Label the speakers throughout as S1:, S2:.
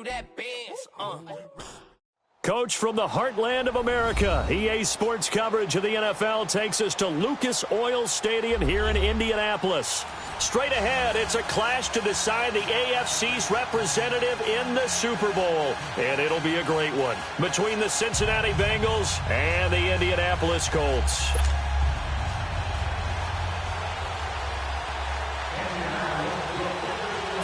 S1: that Benz.
S2: Coach from the heartland of America, EA Sports coverage of the NFL takes us to Lucas Oil Stadium here in Indianapolis. Straight ahead, it's a clash to decide the AFC's representative in the Super Bowl. And it'll be a great one between the Cincinnati Bengals and the Indianapolis Colts.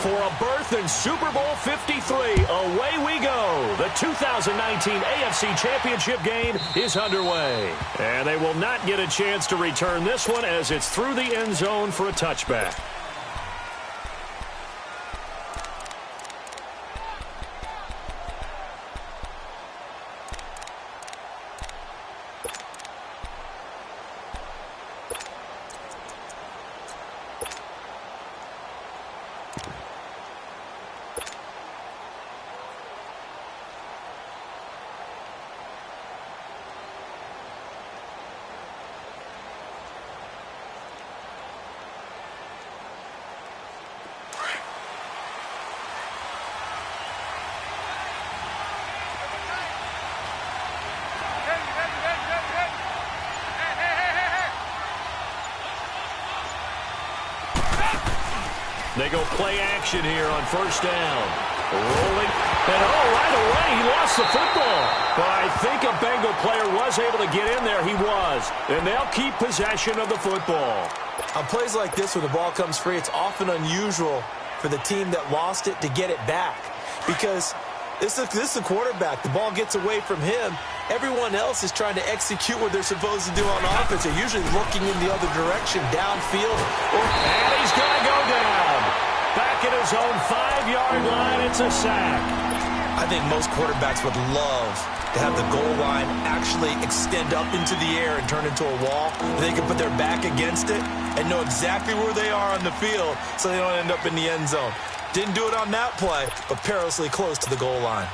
S2: For a berth in Super Bowl 53, away we go. The 2019 AFC Championship game is underway. And they will not get a chance to return this one as it's through the end zone for a touchback. They go play action here on first down. Rolling. And right away he lost the football. But I think a Bengal player was able to get in there. He was. And they'll keep possession of the football.
S3: On plays like this where the ball comes free, it's often unusual for the team that lost it to get it back. Because this is the quarterback. The ball gets away from him. Everyone else is trying to execute what they're supposed to do on offense. They're usually looking in the other direction, downfield.
S2: And he's going to go down. Back at his own 5-yard line, it's a sack.
S3: I think most quarterbacks would love to have the goal line actually extend up into the air and turn into a wall. They can put their back against it and know exactly where they are on the field so they don't end up in the end zone. Didn't do it on that play, but perilously close to the goal line.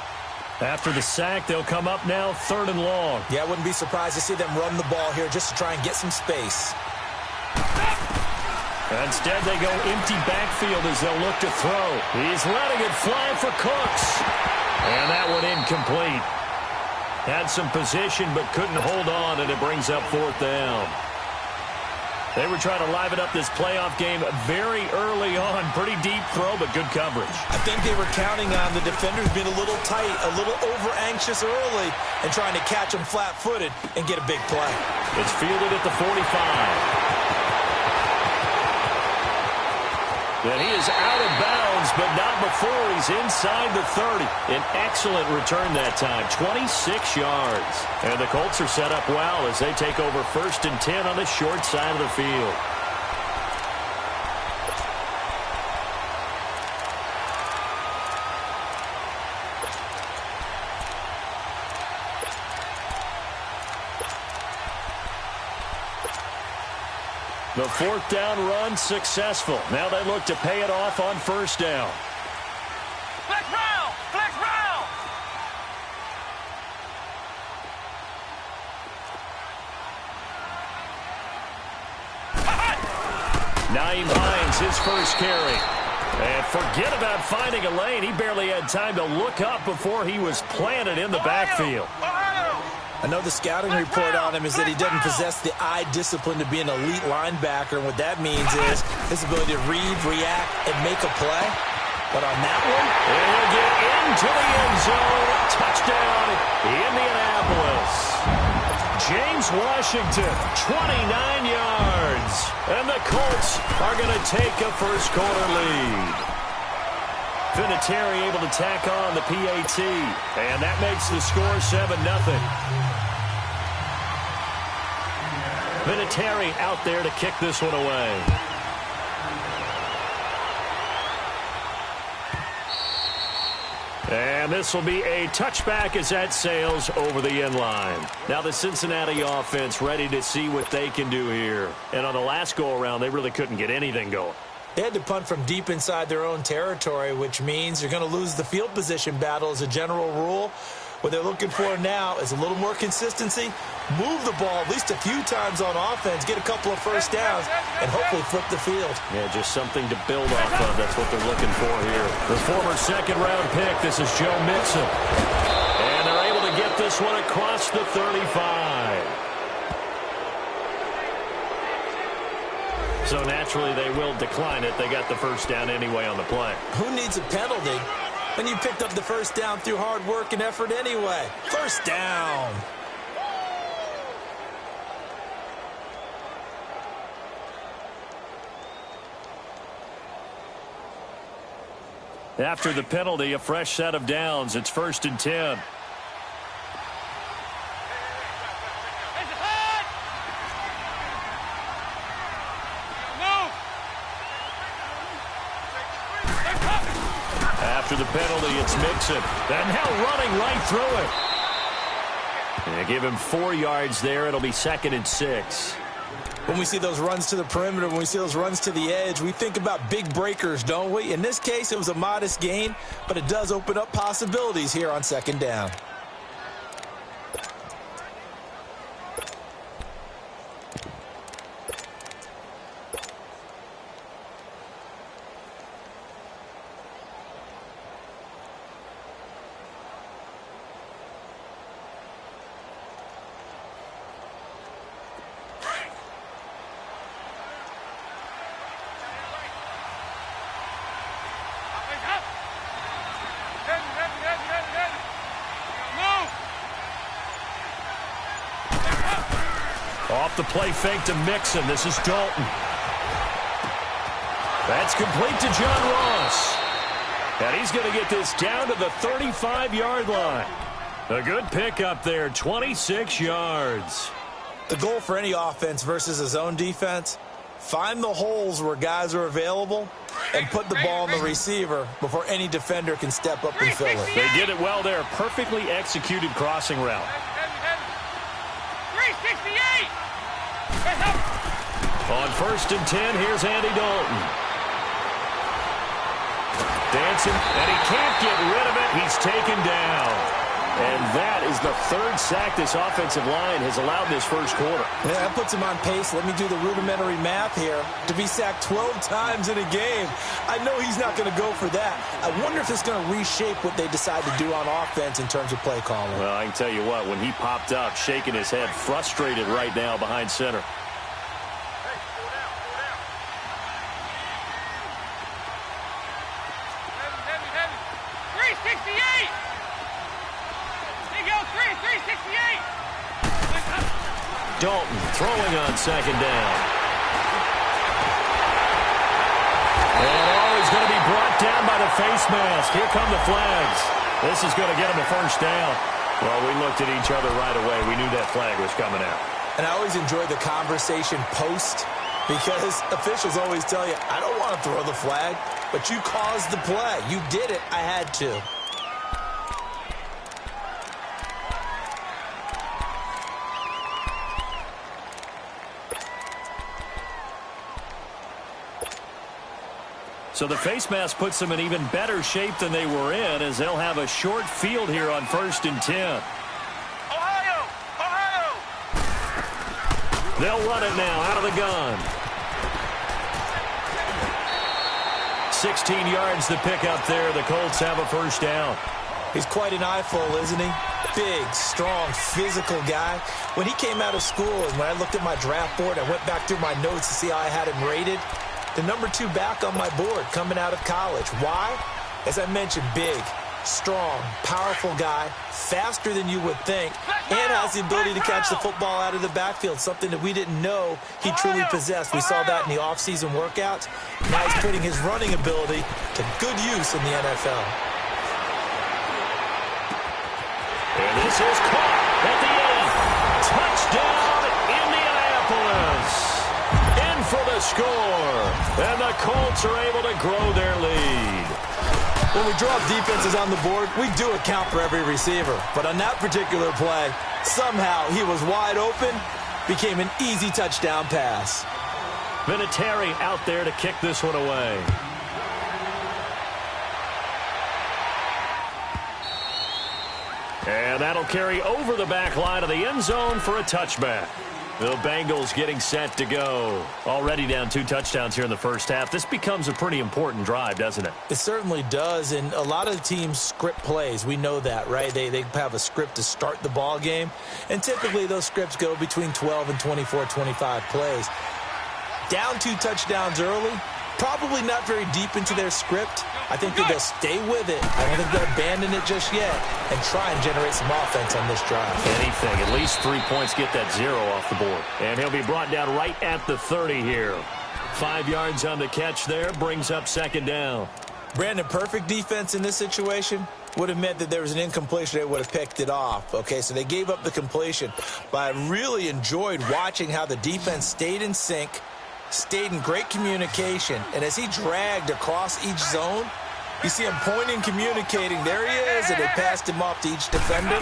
S2: After the sack, they'll come up now 3rd and long.
S3: Yeah, I wouldn't be surprised to see them run the ball here just to try and get some space.
S2: Instead, they go empty backfield as they'll look to throw. He's letting it fly for Cooks. And that one incomplete. Had some position but couldn't hold on, and it brings up 4th down. They were trying to liven up this playoff game very early on. Pretty deep throw, but good coverage.
S3: I think they were counting on the defenders being a little tight, a little over-anxious early, and trying to catch them flat-footed and get a big play.
S2: It's fielded at the 45. And he is out of bounds, but not before he's inside the 30. An excellent return that time, 26 yards. And the Colts are set up well as they take over 1st and 10 on the short side of the field. The 4th down run successful. Now they look to pay it off on 1st down.
S1: Flex round! Flex round!
S2: Naeem Hines, his first carry. And forget about finding a lane. He barely had time to look up before he was planted in the backfield.
S3: I know the scouting report on him is that he doesn't possess the eye discipline to be an elite linebacker. And what that means is his ability to read, react, and make a play. But on that one,
S2: he'll get into the end zone. Touchdown, Indianapolis. James Washington, 29 yards. And the Colts are going to take a first-quarter lead. Vinatieri able to tack on the PAT. And that makes the score 7-0. Vinatieri out there to kick this one away. And this will be a touchback as that sails over the end line. Now the Cincinnati offense ready to see what they can do here. And on the last go-around, they really couldn't get anything going.
S3: They had to punt from deep inside their own territory, which means you're going to lose the field position battle as a general rule. What they're looking for now is a little more consistency, move the ball at least a few times on offense, get a couple of first downs, and hopefully flip the field.
S2: Yeah, just something to build off of. That's what they're looking for here. The former second-round pick, this is Joe Mixon. And they're able to get this one across the 35. So naturally, they will decline it. They got the first down anyway on the play.
S3: Who needs a penalty when you picked up the first down through hard work and effort anyway? First down.
S2: After the penalty, a fresh set of downs. It's 1st and 10. After the penalty, it's Mixon. And now running right through it. And give him 4 yards there. It'll be 2nd and 6.
S3: When we see those runs to the perimeter, when we see those runs to the edge, we think about big breakers, don't we? In this case, it was a modest gain, but it does open up possibilities here on 2nd down.
S2: Off the play fake to Mixon. This is Dalton. That's complete to John Ross. And he's going to get this down to the 35-yard line. A good pickup there, 26 yards.
S3: The goal for any offense versus a zone defense, find the holes where guys are available and put the ball on the receiver before any defender can step up and fill it.
S2: They did it well there. Perfectly executed crossing route.
S1: 368!
S2: On 1st and 10, here's Andy Dalton. Dancing, and he can't get rid of it. He's taken down. And that is the 3rd sack this offensive line has allowed this first quarter.
S3: Yeah, that puts him on pace. Let me do the rudimentary math here. To be sacked 12 times in a game, I know he's not going to go for that. I wonder if it's going to reshape what they decide to do on offense in terms of play calling.
S2: Well, I can tell you what, when he popped up, shaking his head, frustrated right now behind center.
S1: 368! There you go, 368!
S2: Dalton throwing on 2nd down. And he's going to be brought down by the face mask. Here come the flags. This is going to get him a first down. Well, we looked at each other right away. We knew that flag was coming out.
S3: And I always enjoy the conversation post because officials always tell you, I don't want to throw the flag, but you caused the play. You did it. I had to.
S2: So the face mask puts them in even better shape than they were in as they'll have a short field here on 1st and 10.
S1: Ohio! Ohio!
S2: They'll run it now out of the gun. 16 yards to pick up there. The Colts have a first down.
S3: He's quite an eyeful, isn't he? Big, strong, physical guy. When he came out of school and when I looked at my draft board, I went back through my notes to see how I had him rated. The number 2 back on my board coming out of college. Why? As I mentioned, big, strong, powerful guy, faster than you would think, and has the ability to catch the football out of the backfield, something that we didn't know he truly possessed. We saw that in the offseason workouts. Now he's putting his running ability to good use in the NFL.
S2: And this is caught at the 8. Touchdown, Indianapolis. In for the score. And the Colts are able to grow their lead.
S3: When we draw defenses on the board, we do account for every receiver. But on that particular play, somehow he was wide open, became an easy touchdown pass.
S2: Vinatieri out there to kick this one away. And that'll carry over the back line of the end zone for a touchback. The Bengals getting set to go. Already down 2 touchdowns here in the first half. This becomes a pretty important drive, doesn't it?
S3: It certainly does, and a lot of the teams script plays. We know that, right? They have a script to start the ball game, and typically those scripts go between 12 and 24, 25 plays. Down 2 touchdowns early, probably not very deep into their script. I think that they'll stay with it. I don't think they'll abandon it just yet and try and generate some offense on this drive.
S2: Anything. At least 3 points, get that 0 off the board. And he'll be brought down right at the 30 here. 5 yards on the catch there. Brings up second down.
S3: Brandon, perfect defense in this situation would have meant that there was an incompletion. They would have picked it off. Okay, so they gave up the completion. But I really enjoyed watching how the defense stayed in sync, stayed in great communication, and as he dragged across each zone, you see him pointing, communicating. There he is, and they passed him off to each defender.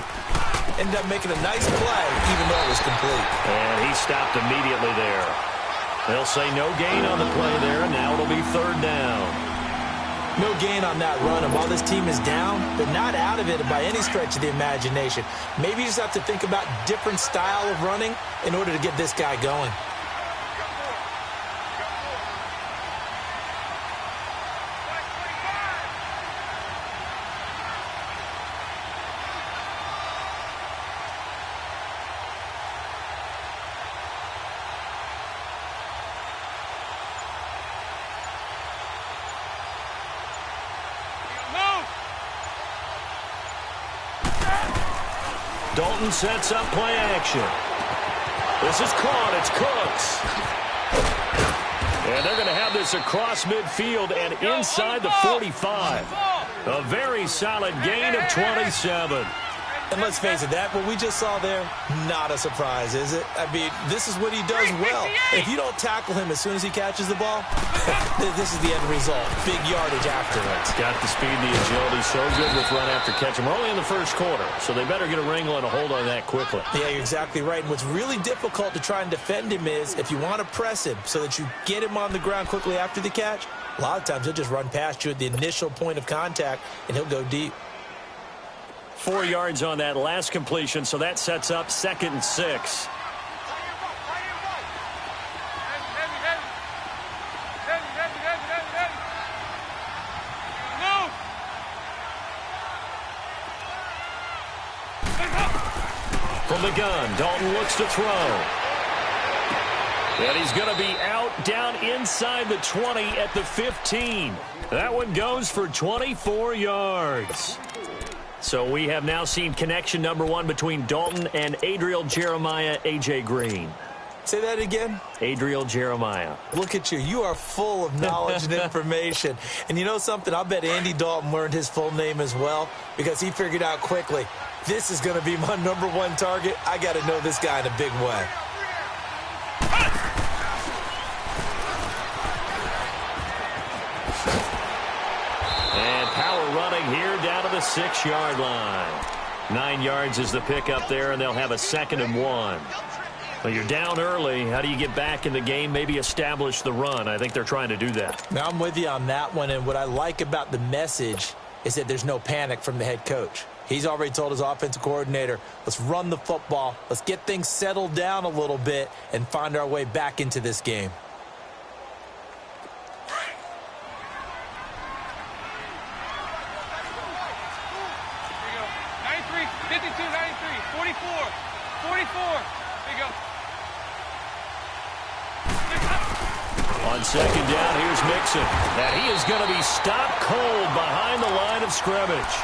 S3: Ended up making a nice play, even though it was complete.
S2: And he stopped immediately there. They'll say no gain on the play there, and now it'll be third down.
S3: No gain on that run, and while this team is down, they're not out of it by any stretch of the imagination. Maybe you just have to think about different style of running in order to get this guy going.
S2: Dalton sets up play action. This is caught. It's Cooks. And they're going to have this across midfield and inside the 45. A very solid gain of 27.
S3: And let's face it, that what we just saw there, not a surprise, is it? I mean, this is what he does well. If you don't tackle him as soon as he catches the ball, this is the end result. Big yardage afterwards.
S2: Got the speed, the agility, so good with run after catch. And we're only in the first quarter, so they better get a wrangle and a hold on that quickly.
S3: Yeah, you're exactly right. And what's really difficult to try and defend him is if you want to press him so that you get him on the ground quickly after the catch, a lot of times he'll just run past you at the initial point of contact, and he'll go deep.
S2: 4 yards on that last completion, so that sets up 2nd and 6. From the gun, Dalton looks to throw. And he's going to be out down inside the 20 at the 15. That one goes for 24 yards. So we have now seen connection number 1 between Dalton and Adriel Jeremiah, A.J. Green.
S3: Say that again?
S2: Adriel Jeremiah.
S3: Look at you. You are full of knowledge and information. And you know something? I bet Andy Dalton learned his full name as well because he figured out quickly, this is going to be my number 1 target. I got to know this guy in a big way.
S2: And power running here down to the 6-yard line. 9 yards is the pickup there, and they'll have a 2nd and 1. Well, you're down early. How do you get back in the game, maybe establish the run? I think they're trying to do that.
S3: Now, I'm with you on that one, and what I like about the message is that there's no panic from the head coach. He's already told his offensive coordinator, let's run the football, let's get things settled down a little bit and find our way back into this game.
S2: On 2nd down, here's Mixon. And he is going to be stopped cold behind the line of scrimmage.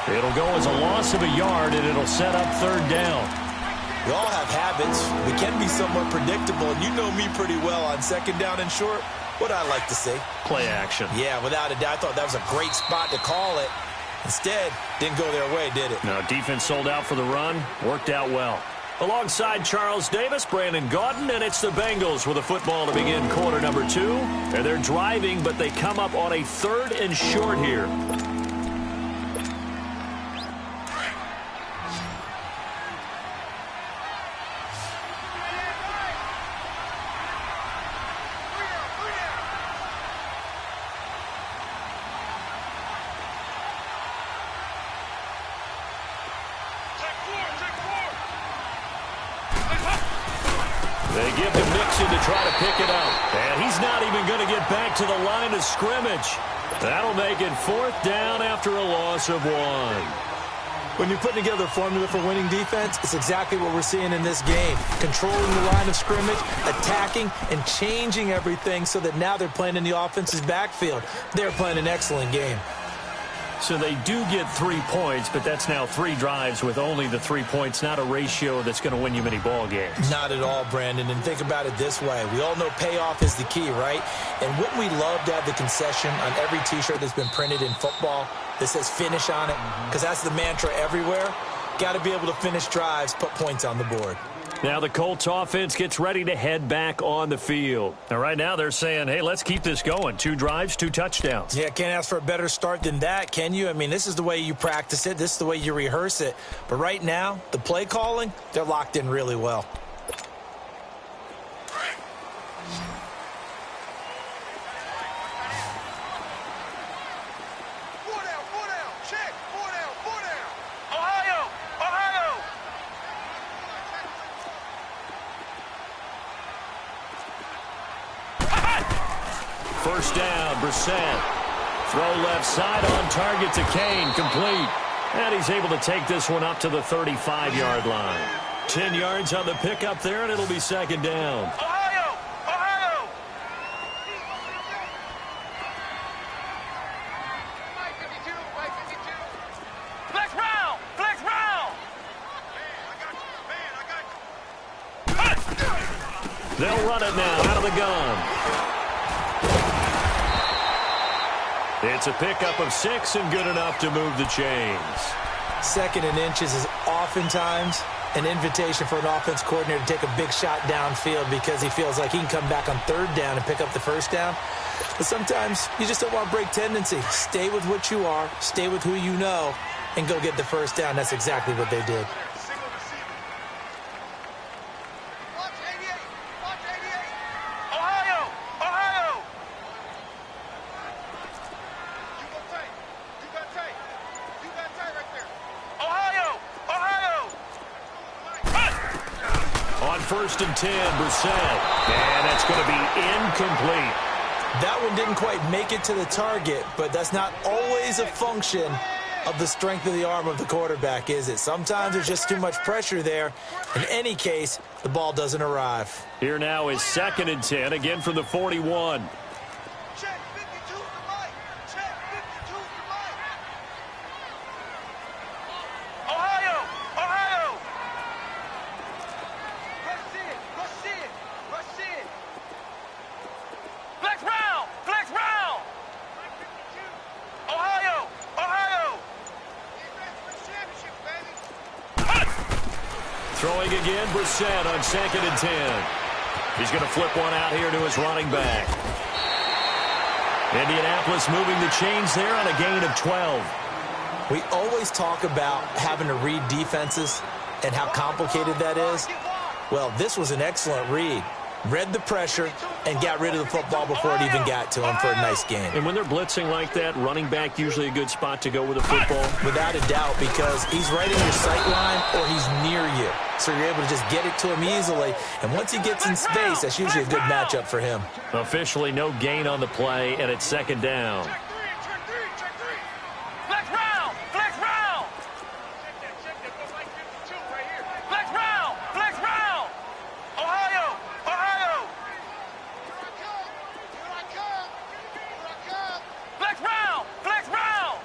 S2: It'll go as a loss of a yard, and it'll set up 3rd down.
S3: We all have habits. We can be somewhat predictable, and you know me pretty well on 2nd down and short. What I like to see.
S2: Play action.
S3: Yeah, without a doubt. I thought that was a great spot to call it. Instead, didn't go their way, did it?
S2: No, defense sold out for the run. Worked out well. Alongside Charles Davis, Brandon Gaudin, and it's the Bengals with a football to begin quarter number 2. And they're driving, but they come up on a 3rd and short here. They give to Mixon to try to pick it up. And he's not even going to get back to the line of scrimmage. That'll make it 4th down after a loss of 1.
S3: When you're putting together a formula for winning defense, it's exactly what we're seeing in this game. Controlling the line of scrimmage, attacking, and changing everything so that now they're playing in the offense's backfield. They're playing an excellent game.
S2: So they do get 3 points, but that's now 3 drives with only the 3 points, not a ratio that's going to win you many ball games.
S3: Not at all, Brandon. And think about it this way. We all know payoff is the key, right? And wouldn't we love to have the concession on every T-shirt that's been printed in football that says finish on it? Because that's the mantra everywhere. Got to be able to finish drives, put points on the board.
S2: Now the Colts offense gets ready to head back on the field. Now right now they're saying, hey, let's keep this going. 2 drives, 2 touchdowns.
S3: Yeah, can't ask for a better start than that, can you? I mean, this is the way you practice it. This is the way you rehearse it. But right now, the play calling, they're locked in really well.
S2: First down, Brissett. Throw left side on target to Kane, complete. And he's able to take this one up to the 35-yard line. 10 yards on the pickup there, and it'll be 2nd down.
S1: Ohio! Ohio! Flex round! Flex round!
S2: They'll run it now out of the gun. It's a pickup of 6 and good enough to move the chains.
S3: 2nd and inches is oftentimes an invitation for an offense coordinator to take a big shot downfield because he feels like he can come back on 3rd down and pick up the 1st down. But sometimes you just don't want to break tendency. Stay with what you are, stay with who you know, and go get the 1st down. That's exactly what they did.
S2: First and 10, Brissett. And that's going to be incomplete.
S3: That one didn't quite make it to the target, but that's not always a function of the strength of the arm of the quarterback, is it? Sometimes there's just too much pressure there. In any case, the ball doesn't arrive.
S2: Here now is 2nd and 10, again from the 41.
S1: Check 52 to the right. Check 52 to the right. Ohio! Ohio! Rush in! Rush in! Rush in! Flex round! Flex round! Ohio! Ohio!
S2: Throwing again, Brissett on 2nd and 10. He's going to flip one out here to his running back. Indianapolis moving the chains there on a gain of 12.
S3: We always talk about having to read defenses and how complicated that is. Well, this was an excellent read. Read the pressure and got rid of the football before it even got to him for a nice game.
S2: And when they're blitzing like that, running back usually a good spot to go with a football?
S3: Without a doubt, because he's right in your sight line or he's near you. So you're able to just get it to him easily. And once he gets in space, that's usually a good matchup for him.
S2: Officially no gain on the play, and it's 2nd down.
S1: Flex round! Flex round! Flex round! Flex round! Ohio! Ohio! Flex round! Flex round!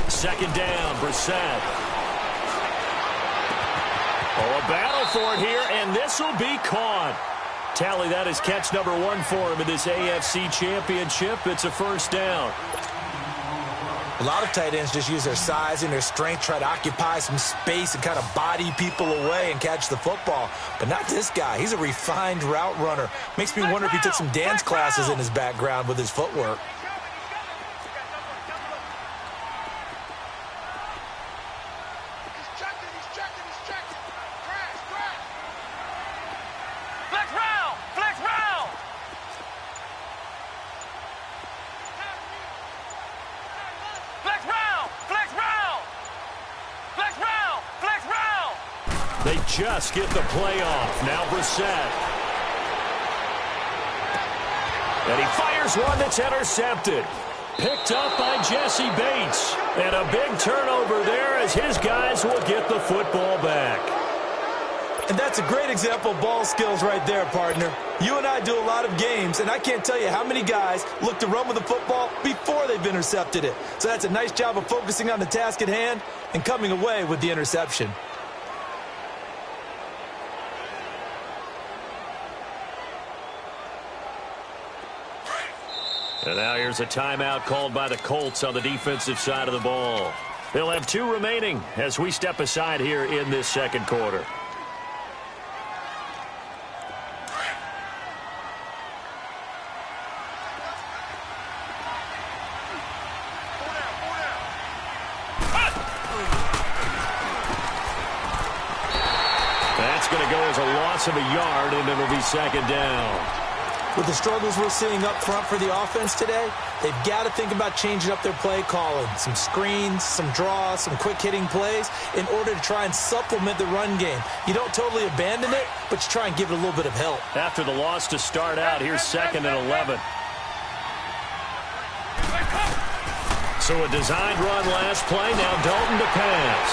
S2: 2nd down, Brissett. Oh, a battle for it here, and this will be caught. Tally, that is catch number 1 for him in this AFC Championship. It's a 1st down.
S3: A lot of tight ends just use their size and their strength, try to occupy some space and kind of body people away and catch the football. But not this guy. He's a refined route runner. Makes me wonder if he took some dance classes in his background with his footwork.
S1: Flex round! Flex round! Flex round! Flex round! Flex round! Flex round!
S2: They just get the play off. Now Brissett. And he fires one that's intercepted. Picked up by Jesse Bates. And a big turnover there as his guys will get the football back.
S3: And that's a great example of ball skills right there, partner. You and I do a lot of games, and I can't tell you how many guys look to run with the football before they've intercepted it. So that's a nice job of focusing on the task at hand and coming away with the interception.
S2: And now here's a timeout called by the Colts on the defensive side of the ball. They'll have 2 remaining as we step aside here in this second quarter. That's going to go as a loss of a yard, and it'll be second down.
S3: With the struggles we're seeing up front for the offense today, they've got to think about changing up their play calling. Some screens, some draws, some quick-hitting plays in order to try and supplement the run game. You don't totally abandon it, but you try and give it a little bit of help.
S2: After the loss to start out, here's 2nd and 11. So a designed run last play. Now Dalton to pass.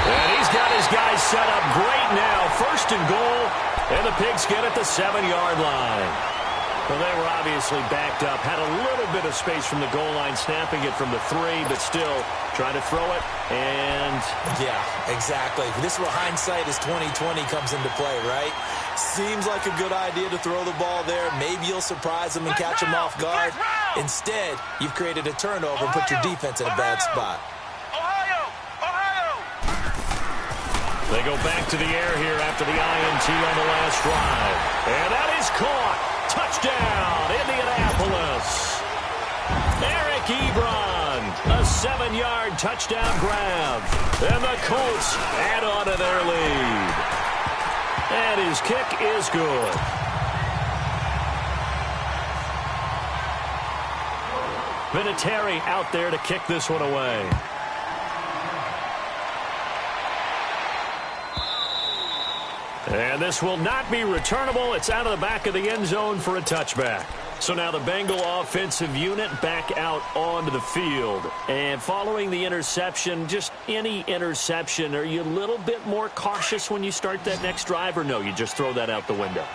S2: And he's got his guys set up great now. 1st and goal. And the Pigs get at the 7-yard line. Well, they were obviously backed up. Had a little bit of space from the goal line, snapping it from the 3, but still trying to throw it. And
S3: yeah, exactly. This is where hindsight is 20/20 comes into play, right? Seems like a good idea to throw the ball there. Maybe you'll surprise them and catch them off guard. Instead, you've created a turnover and put your defense in a bad spot.
S2: They go back to the air here after the INT on the last drive. And that is caught. Touchdown, Indianapolis. Eric Ebron, a 7-yard touchdown grab. And the Colts add on to their lead. And his kick is good. Vinatieri out there to kick this one away. And this will not be returnable. It's out of the back of the end zone for a touchback. So now the Bengal offensive unit back out onto the field. And following the interception, just any interception, are you a little bit more cautious when you start that next drive, or no, you just throw that out the window?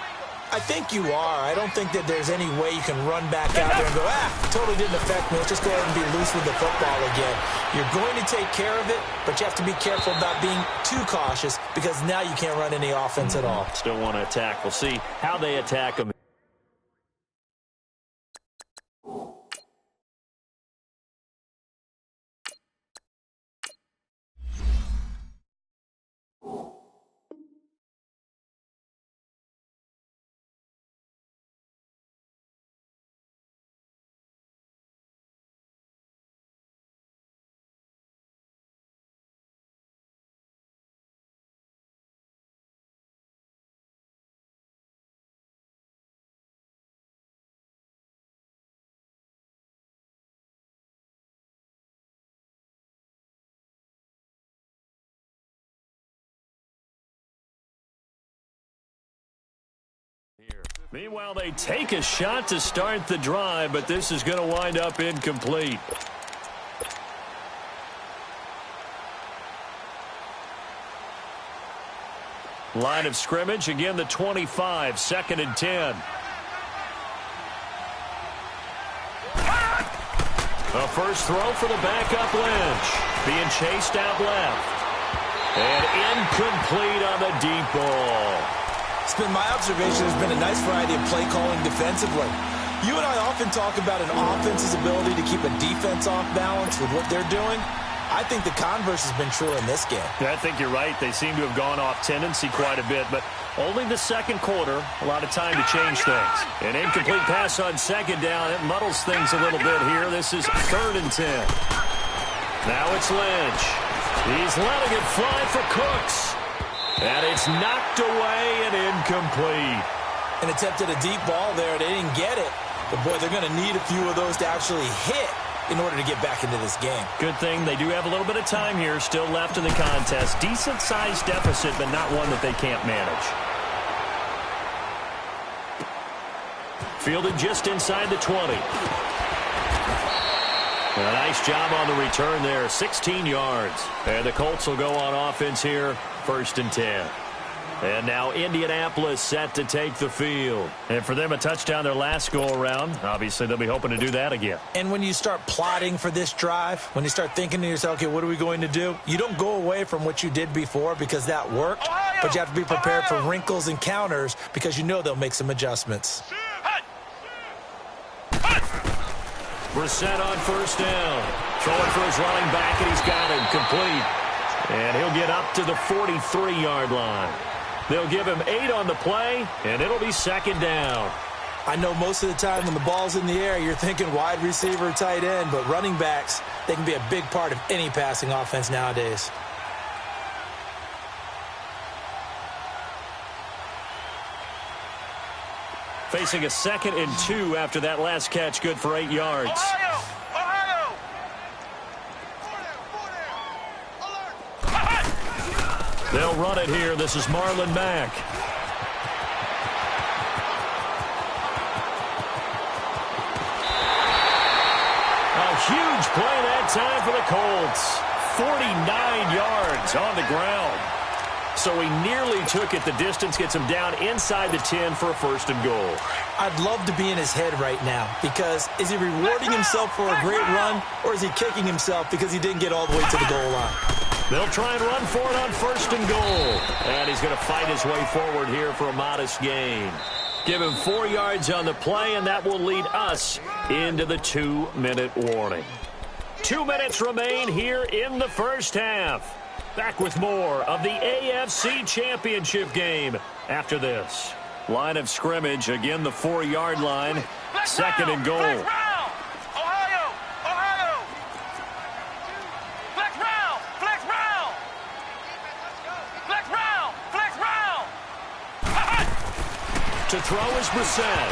S3: I think you are. I don't think that there's any way you can run back out there and go, totally didn't affect me. Let's just go ahead and be loose with the football again. You're going to take care of it, but you have to be careful about being too cautious because now you can't run any offense at all.
S2: Still want to attack. We'll see how they attack them. Meanwhile, they take a shot to start the drive, but this is going to wind up incomplete. Line of scrimmage, again the 25, 2nd and 10. A first throw for the backup Lynch. Being chased out left. And incomplete on the deep ball.
S3: It's been my observation there's been a nice variety of play calling defensively. You and I often talk about an offense's ability to keep a defense off balance with what they're doing. I think the converse has been true in this game.
S2: Yeah, I think you're right. They seem to have gone off tendency quite a bit, but only the second quarter, a lot of time to change things. An incomplete pass on 2nd down. It muddles things a little bit here. This is 3rd and 10. Now it's Lynch. He's letting it fly for Cooks. And it's knocked away and incomplete.
S3: An attempt at a deep ball there. They didn't get it. But, boy, they're going to need a few of those to actually hit in order to get back into this game.
S2: Good thing they do have a little bit of time here still left in the contest. Decent-sized deficit, but not one that they can't manage. Fielded just inside the 20. A nice job on the return there, 16 yards. And the Colts will go on offense here, 1st and 10. And now Indianapolis set to take the field. And for them, a touchdown their last go-around. Obviously, they'll be hoping to do that again.
S3: And when you start plotting for this drive, when you start thinking to yourself, okay, what are we going to do? You don't go away from what you did before because that worked, but you have to be prepared for wrinkles and counters because you know they'll make some adjustments.
S2: Brissett on 1st down. Throwing for his running back, and he's got him complete. And he'll get up to the 43-yard line. They'll give him 8 on the play, and it'll be 2nd down.
S3: I know most of the time when the ball's in the air, you're thinking wide receiver, tight end, but running backs, they can be a big part of any passing offense nowadays.
S2: Facing a 2nd and 2 after that last catch, good for 8 yards.
S1: Ohio!
S2: They'll run it here. This is Marlon Mack. A huge play that time for the Colts. 49 yards on the ground. So he nearly took it the distance, gets him down inside the 10 for a 1st and goal.
S3: I'd love to be in his head right now because is he rewarding himself for a great run or is he kicking himself because he didn't get all the way to the goal line?
S2: They'll try and run for it on 1st and goal. And he's going to fight his way forward here for a modest gain. Give him 4 yards on the play, and that will lead us into the 2-minute warning. 2 minutes remain here in the first half. Back with more of the AFC Championship game after this. Line of scrimmage, again the 4-yard line. 2nd and goal.
S1: Ohio! Flex round!
S2: To throw is Brissett.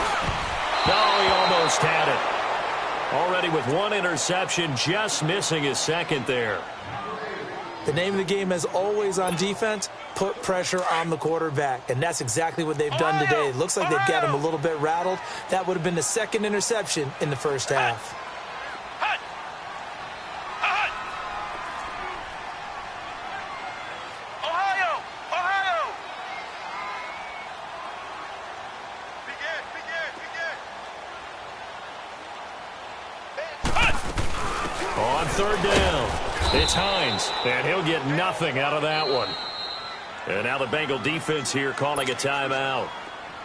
S2: No, he almost had it. Already with 1 interception, just missing his 2nd there.
S3: The name of the game, as always on defense, put pressure on the quarterback. And that's exactly what they've done today. It looks like they've got him a little bit rattled. That would have been the 2nd interception in the first half.
S1: Ohio! Begin.
S2: On 3rd down. It's Hines, and he'll get nothing out of that one. And now the Bengal defense here calling a timeout.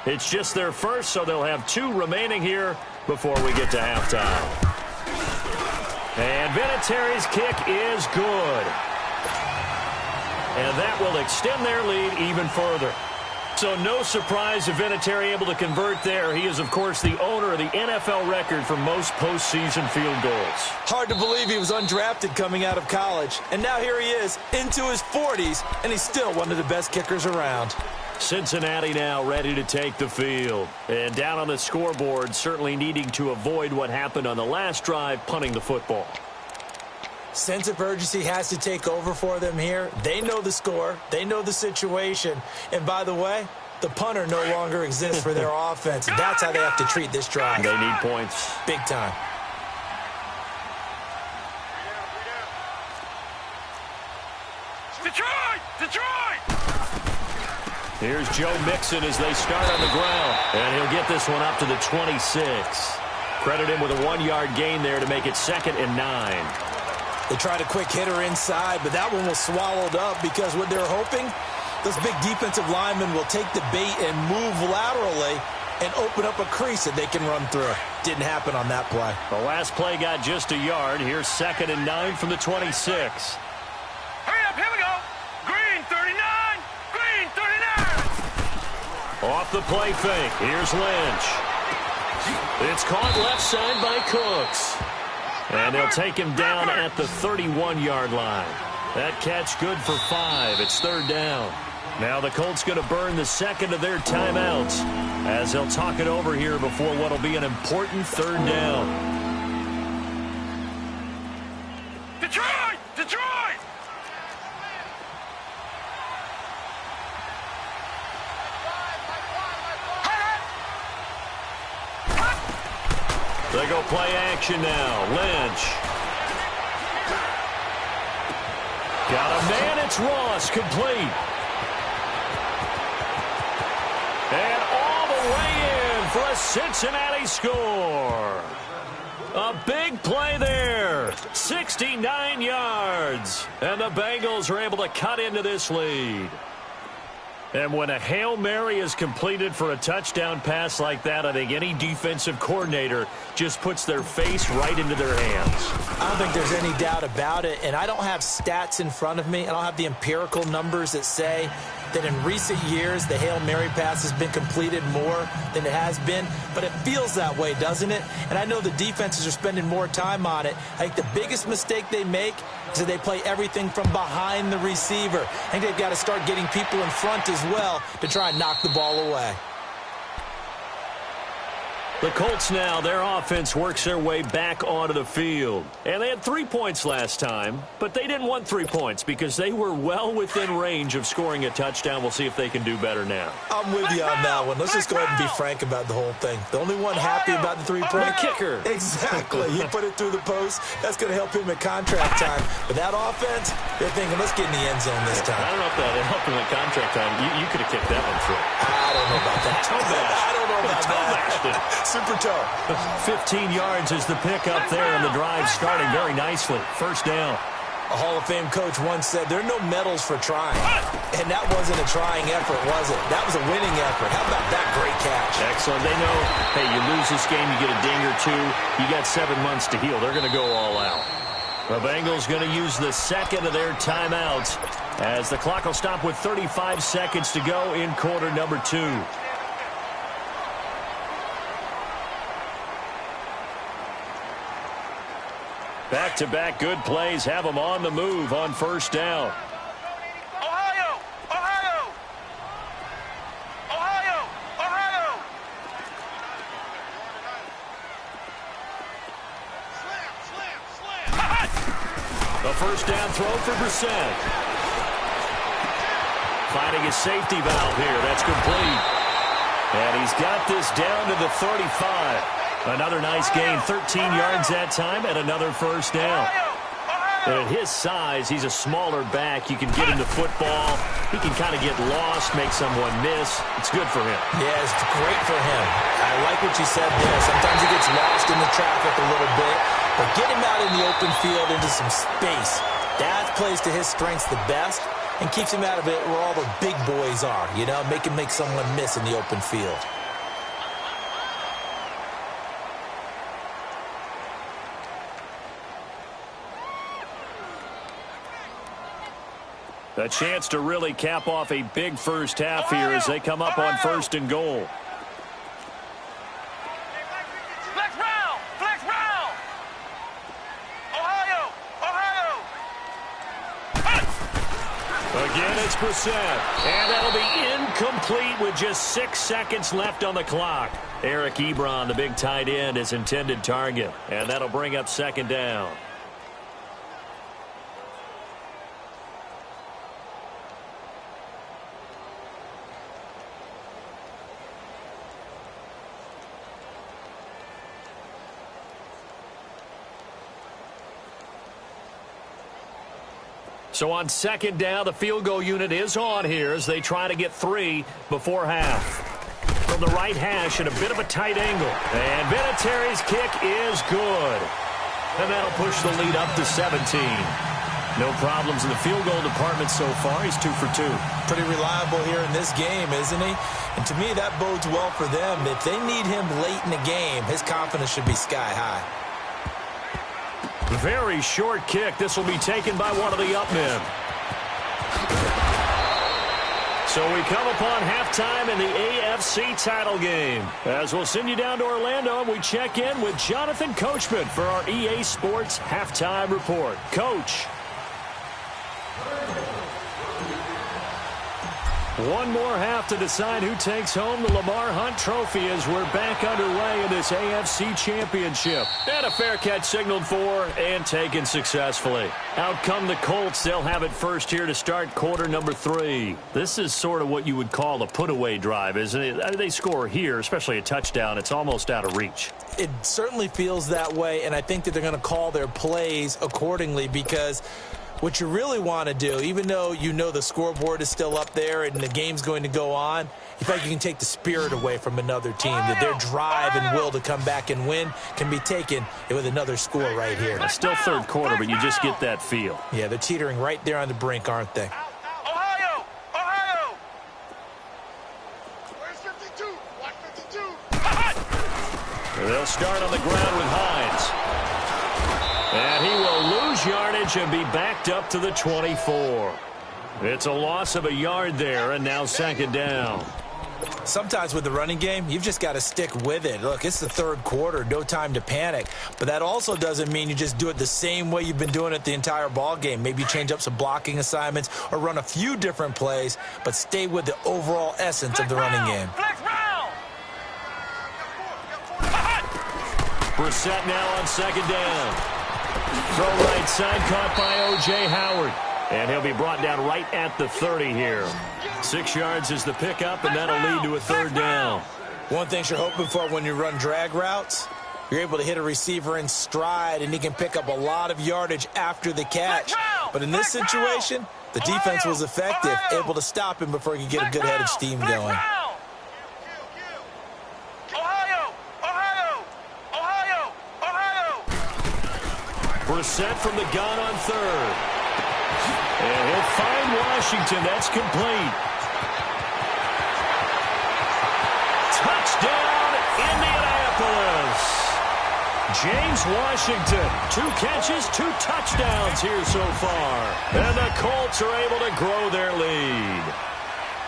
S2: It's just their first, so they'll have 2 remaining here before we get to halftime. And Vinatieri's kick is good. And that will extend their lead even further. So no surprise if Vinatieri able to convert there. He is, of course, the owner of the NFL record for most postseason field goals.
S3: Hard to believe he was undrafted coming out of college. And now here he is into his 40s, and he's still one of the best kickers around.
S2: Cincinnati now ready to take the field. And down on the scoreboard, certainly needing to avoid what happened on the last drive, punting the football.
S3: Sense of urgency has to take over for them here. They know the score. They know the situation. And by the way, the punter no longer exists for their offense. That's how they have to treat this drive.
S2: They need points.
S3: Big time.
S1: Detroit!
S2: Here's Joe Mixon as they start on the ground. And he'll get this one up to the 26. Credit him with a 1-yard gain there to make it 2nd and 9.
S3: They tried a quick hitter inside, but that one was swallowed up because what they're hoping, those big defensive linemen will take the bait and move laterally and open up a crease that they can run through. Didn't happen on that play.
S2: The last play got just a yard. Here's 2nd and 9 from the 26.
S1: Hurry up, here we go! Green 39! Green 39!
S2: Off the play fake. Here's Lynch. It's caught left side by Cooks. And they'll take him down at the 31-yard line. That catch good for 5. It's 3rd down. Now the Colts going to burn the 2nd of their timeouts as they'll talk it over here before what will be an important 3rd down.
S1: Detroit! Detroit!
S2: They go play action now. Lynch. Got a man. It's Ross. Complete. And all the way in for a Cincinnati score. A big play there. 69 yards. And the Bengals are able to cut into this lead. And when a Hail Mary is completed for a touchdown pass like that, I think any defensive coordinator just puts their face right into their hands.
S3: I don't think there's any doubt about it, and I don't have stats in front of me. I don't have the empirical numbers that say that in recent years the Hail Mary pass has been completed more than it has been, but it feels that way, doesn't it? And I know the defenses are spending more time on it. I think the biggest mistake they make is that they play everything from behind the receiver. I think they've got to start getting people in front as well to try and knock the ball away.
S2: The Colts now, their offense works their way back onto the field. And they had 3 points last time, but they didn't want 3 points because they were well within range of scoring a touchdown. We'll see if they can do better now.
S3: I'm with you on that one. Let's just go ahead and be frank about the whole thing. The only one happy about the 3-point
S2: kicker.
S3: Exactly. He put it through the post. That's going to help him at contract time. But that offense, they're thinking, let's get in the end zone this time.
S2: I don't know if that helped him at contract time. You could have kicked that one through.
S3: I don't know about that. I don't know about that. Super toe.
S2: 15 yards is the pickup there, and the drive starting very nicely. First down.
S3: A Hall of Fame coach once said, there are no medals for trying. And that wasn't a trying effort, was it? That was a winning effort. How about that great catch?
S2: Excellent. They know, hey, you lose this game, you get a ding or two. You got 7 months to heal. They're going to go all out. The Bengals going to use the second of their timeouts as the clock will stop with 35 seconds to go in quarter number 2. Back-to-back good plays have them on the move on first down.
S1: Ohio! Ohio! Ohio! Ohio! Slam!
S2: A first down throw for Brissett. Finding his safety valve here. That's complete. And he's got this down to the 35. Another nice gain, 13 yards that time, and another first down. And at his size, he's a smaller back. You can get him to football. He can kind of get lost, make someone miss. It's good for him.
S3: Yeah, it's great for him. I like what you said there. Sometimes he gets lost in the traffic a little bit, but get him out in the open field into some space. That plays to his strengths the best and keeps him out of it where all the big boys are, you know, make him make someone miss in the open field.
S2: A chance to really cap off a big first half here as they come up on first and goal.
S1: Flex round! Flex round! Ohio! Ohio!
S2: Again, it's Brissett. And that'll be incomplete with just 6 seconds left on the clock. Eric Ebron, the big tight end, his intended target. And that'll bring up second down. So on second down, the field goal unit is on here as they try to get 3 before half. From the right hash at a bit of a tight angle. And Vinatieri's kick is good. And that'll push the lead up to 17. No problems in the field goal department so far. He's 2 for 2.
S3: Pretty reliable here in this game, isn't he? And to me, that bodes well for them. If they need him late in the game, his confidence should be sky high.
S2: Very short kick. This will be taken by one of the up men. So we come upon halftime in the AFC title game. As we'll send you down to Orlando, and we check in with Jonathan Coachman for our EA Sports Halftime Report. Coach. One more half to decide who takes home the Lamar Hunt Trophy as we're back underway in this AFC Championship. And a fair catch signaled for and taken successfully. Out come the Colts. They'll have it first here to start quarter number 3. This is sort of what you would call a put-away drive, isn't it? They score here, especially a touchdown. It's almost out of reach.
S3: It certainly feels that way, and I think that they're going to call their plays accordingly because what you really want to do, even though you know the scoreboard is still up there and the game's going to go on, you feel like you can take the spirit away from another team, that their drive and will to come back and win can be taken with another score right here.
S2: It's still third quarter, but you just get that feel.
S3: Yeah, they're teetering right there on the brink, aren't they?
S1: Ohio! Ohio! Where's 52? Watch 52.
S2: They'll start on the ground with Hines. And he will lose yardage and be backed up to the 24. It's a loss of a yard there, and now second down.
S3: Sometimes with the running game, you've just got to stick with it. Look, it's the third quarter, no time to panic. But that also doesn't mean you just do it the same way you've been doing it the entire ball game. Maybe change up some blocking assignments or run a few different plays, but stay with the overall essence of the running game.
S2: Brissett now on second down. Throw right side, caught by O.J. Howard. And he'll be brought down right at the 30 here. 6 yards is the pickup, and that'll lead to a third down.
S3: One thing you're hoping for when you run drag routes, you're able to hit a receiver in stride, and he can pick up a lot of yardage after the catch. But in this situation, the defense was effective, able to stop him before he could get a good head of steam going.
S2: Brissett from the gun on third. And he'll find Washington. That's complete. Touchdown, Indianapolis. James Washington, 2 catches, 2 touchdowns here so far. And the Colts are able to grow their lead.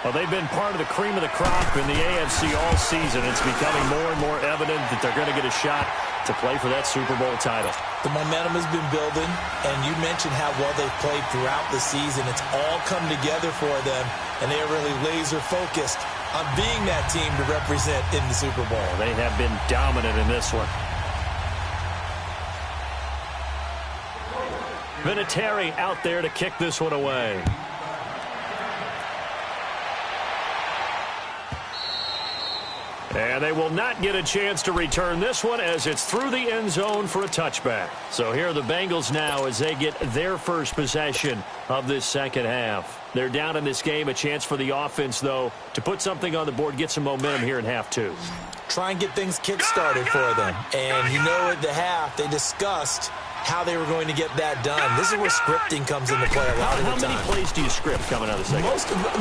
S2: Well, they've been part of the cream of the crop in the AFC all season. It's becoming more and more evident that they're going to get a shot to play for that Super Bowl title.
S3: The momentum has been building, and you mentioned how well they've played throughout the season. It's all come together for them, and they are really laser-focused on being that team to represent in the Super Bowl.
S2: They have been dominant in this one. Vinatieri out there to kick this one away. And they will not get a chance to return this one as it's through the end zone for a touchback. So here are the Bengals now as they get their first possession of this second half. They're down in this game. A chance for the offense, though, to put something on the board, get some momentum here in half 2.
S3: Try and get things kick-started for them. And you know at the half they discussed how they were going to get that done. This is where scripting comes into play a lot of the time.
S2: How many plays do you script coming out of the second?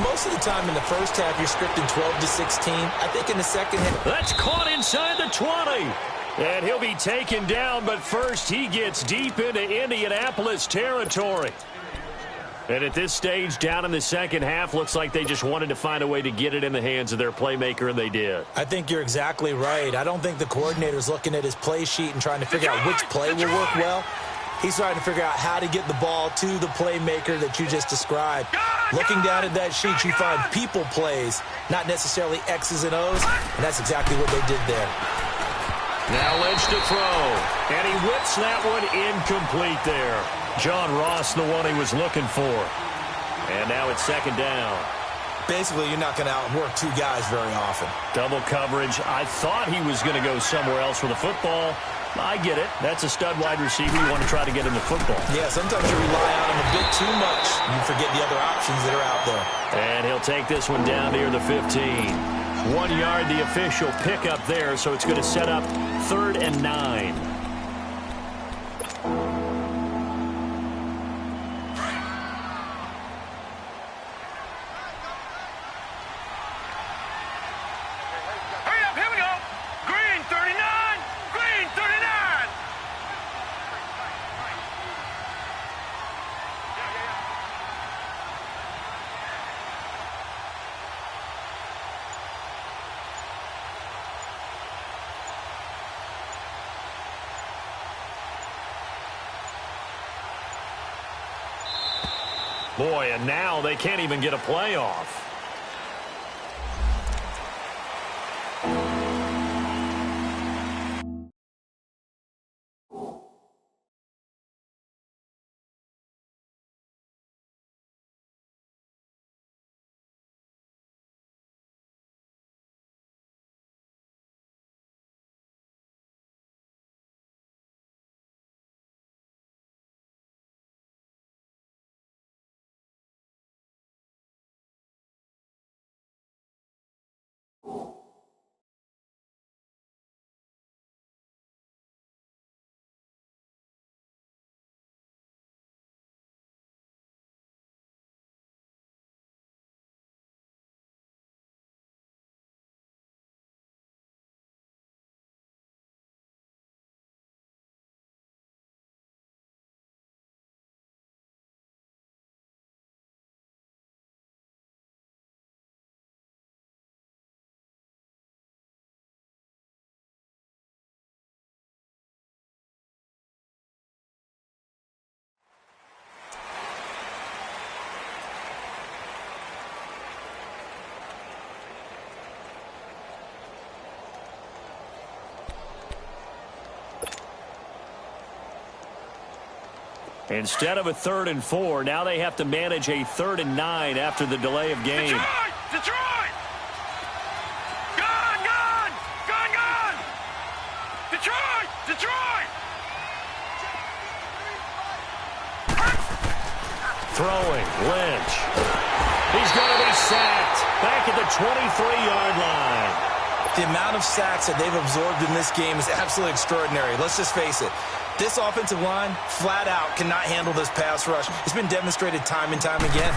S3: Most of the time in the first half, you're scripting 12 to 16. I think in the second half.
S2: That's caught inside the 20. And he'll be taken down, but first he gets deep into Indianapolis territory. And at this stage, down in the second half, looks like they just wanted to find a way to get it in the hands of their playmaker, and they did.
S3: I think you're exactly right. I don't think the coordinator's looking at his play sheet and trying to figure out which play will work well. He's trying to figure out how to get the ball to the playmaker that you just described. Looking down at that sheet, you find people plays, not necessarily X's and O's, and that's exactly what they did there.
S2: Now Lynch to throw, and he whips that one incomplete there. John Ross, the one he was looking for. And now it's second down.
S3: Basically, you're not going to outwork 2 guys very often.
S2: Double coverage. I thought he was going to go somewhere else with the football. I get it. That's a stud wide receiver. You want to try to get him the football.
S3: Yeah, sometimes you rely on him a bit too much. You forget the other options that are out there.
S2: And he'll take this one down near the 15. 1 yard, the official pickup there, so it's going to set up 3rd and 9. Boy, and now they can't even get a playoff. Instead of a 3rd and 4, now they have to manage a 3rd and 9 after the delay of game.
S1: Detroit! Gone! Gone! Gone! Gone! Detroit! Detroit!
S2: Throwing, Lynch. He's going to be sacked. Back at the 23-yard line.
S3: The amount of sacks that they've absorbed in this game is absolutely extraordinary. Let's just face it. This offensive line, flat out, cannot handle this pass rush. It's been demonstrated time and time again.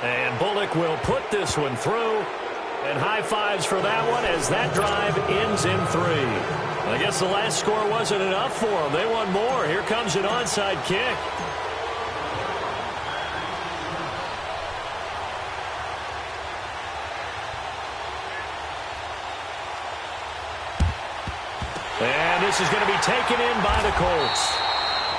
S2: And Bullock will put this one through. And high fives for that one as that drive ends in 3. I guess the last score wasn't enough for them. They want more. Here comes an onside kick. And this is going to be taken in by the Colts.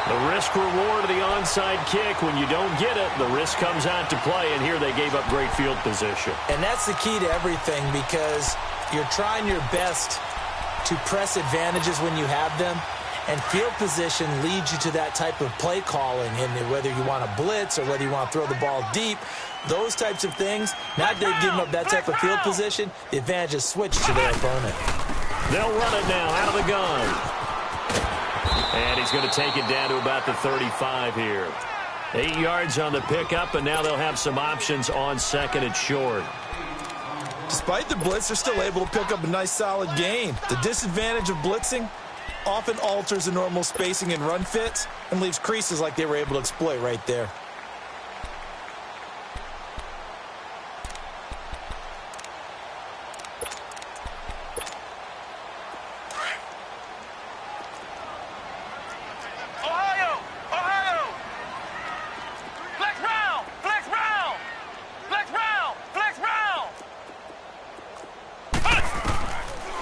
S2: The risk-reward of the onside kick, when you don't get it, the risk comes out to play, and here they gave up great field position.
S3: And that's the key to everything, because you're trying your best to press advantages when you have them, and field position leads you to that type of play calling, and whether you want to blitz or whether you want to throw the ball deep, those types of things, now that they've given up that type of field position, the advantage is switched to their opponent.
S2: They'll run it now out of the gun. And he's going to take it down to about the 35 here. 8 yards on the pickup, and now they'll have some options on 2nd and short.
S3: Despite the blitz, they're still able to pick up a nice, solid gain. The disadvantage of blitzing often alters the normal spacing and run fits and leaves creases like they were able to exploit right there.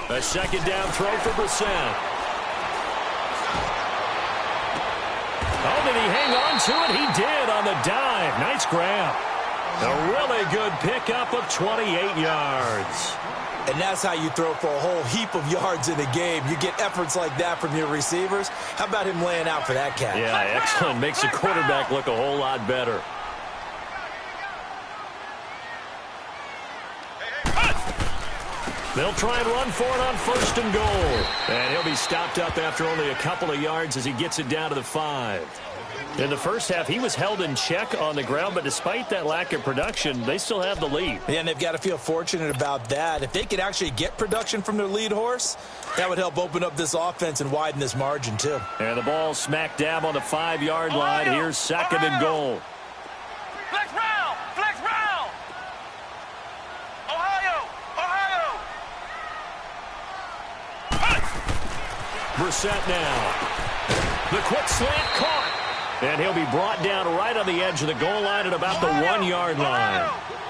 S2: A 2nd down throw for Brissett. Oh, did he hang on to it? He did on the dive. Nice grab. A really good pickup of 28 yards.
S3: And that's how you throw for a whole heap of yards in a game. You get efforts like that from your receivers. How about him laying out for that catch?
S2: Yeah, excellent. Makes the quarterback look a whole lot better. They'll try and run for it on 1st and goal. And he'll be stopped up after only a couple of yards as he gets it down to the 5. In the first half, he was held in check on the ground, but despite that lack of production, they still have the lead.
S3: Yeah, and they've got to feel fortunate about that. If they could actually get production from their lead horse, that would help open up this offense and widen this margin, too.
S2: And the ball smack dab on the 5-yard line. Here's 2nd and goal.
S1: Flex round! Flex round! Ohio!
S2: Brissett now. The quick slant caught. And he'll be brought down right on the edge of the goal line at about the 1-yard line.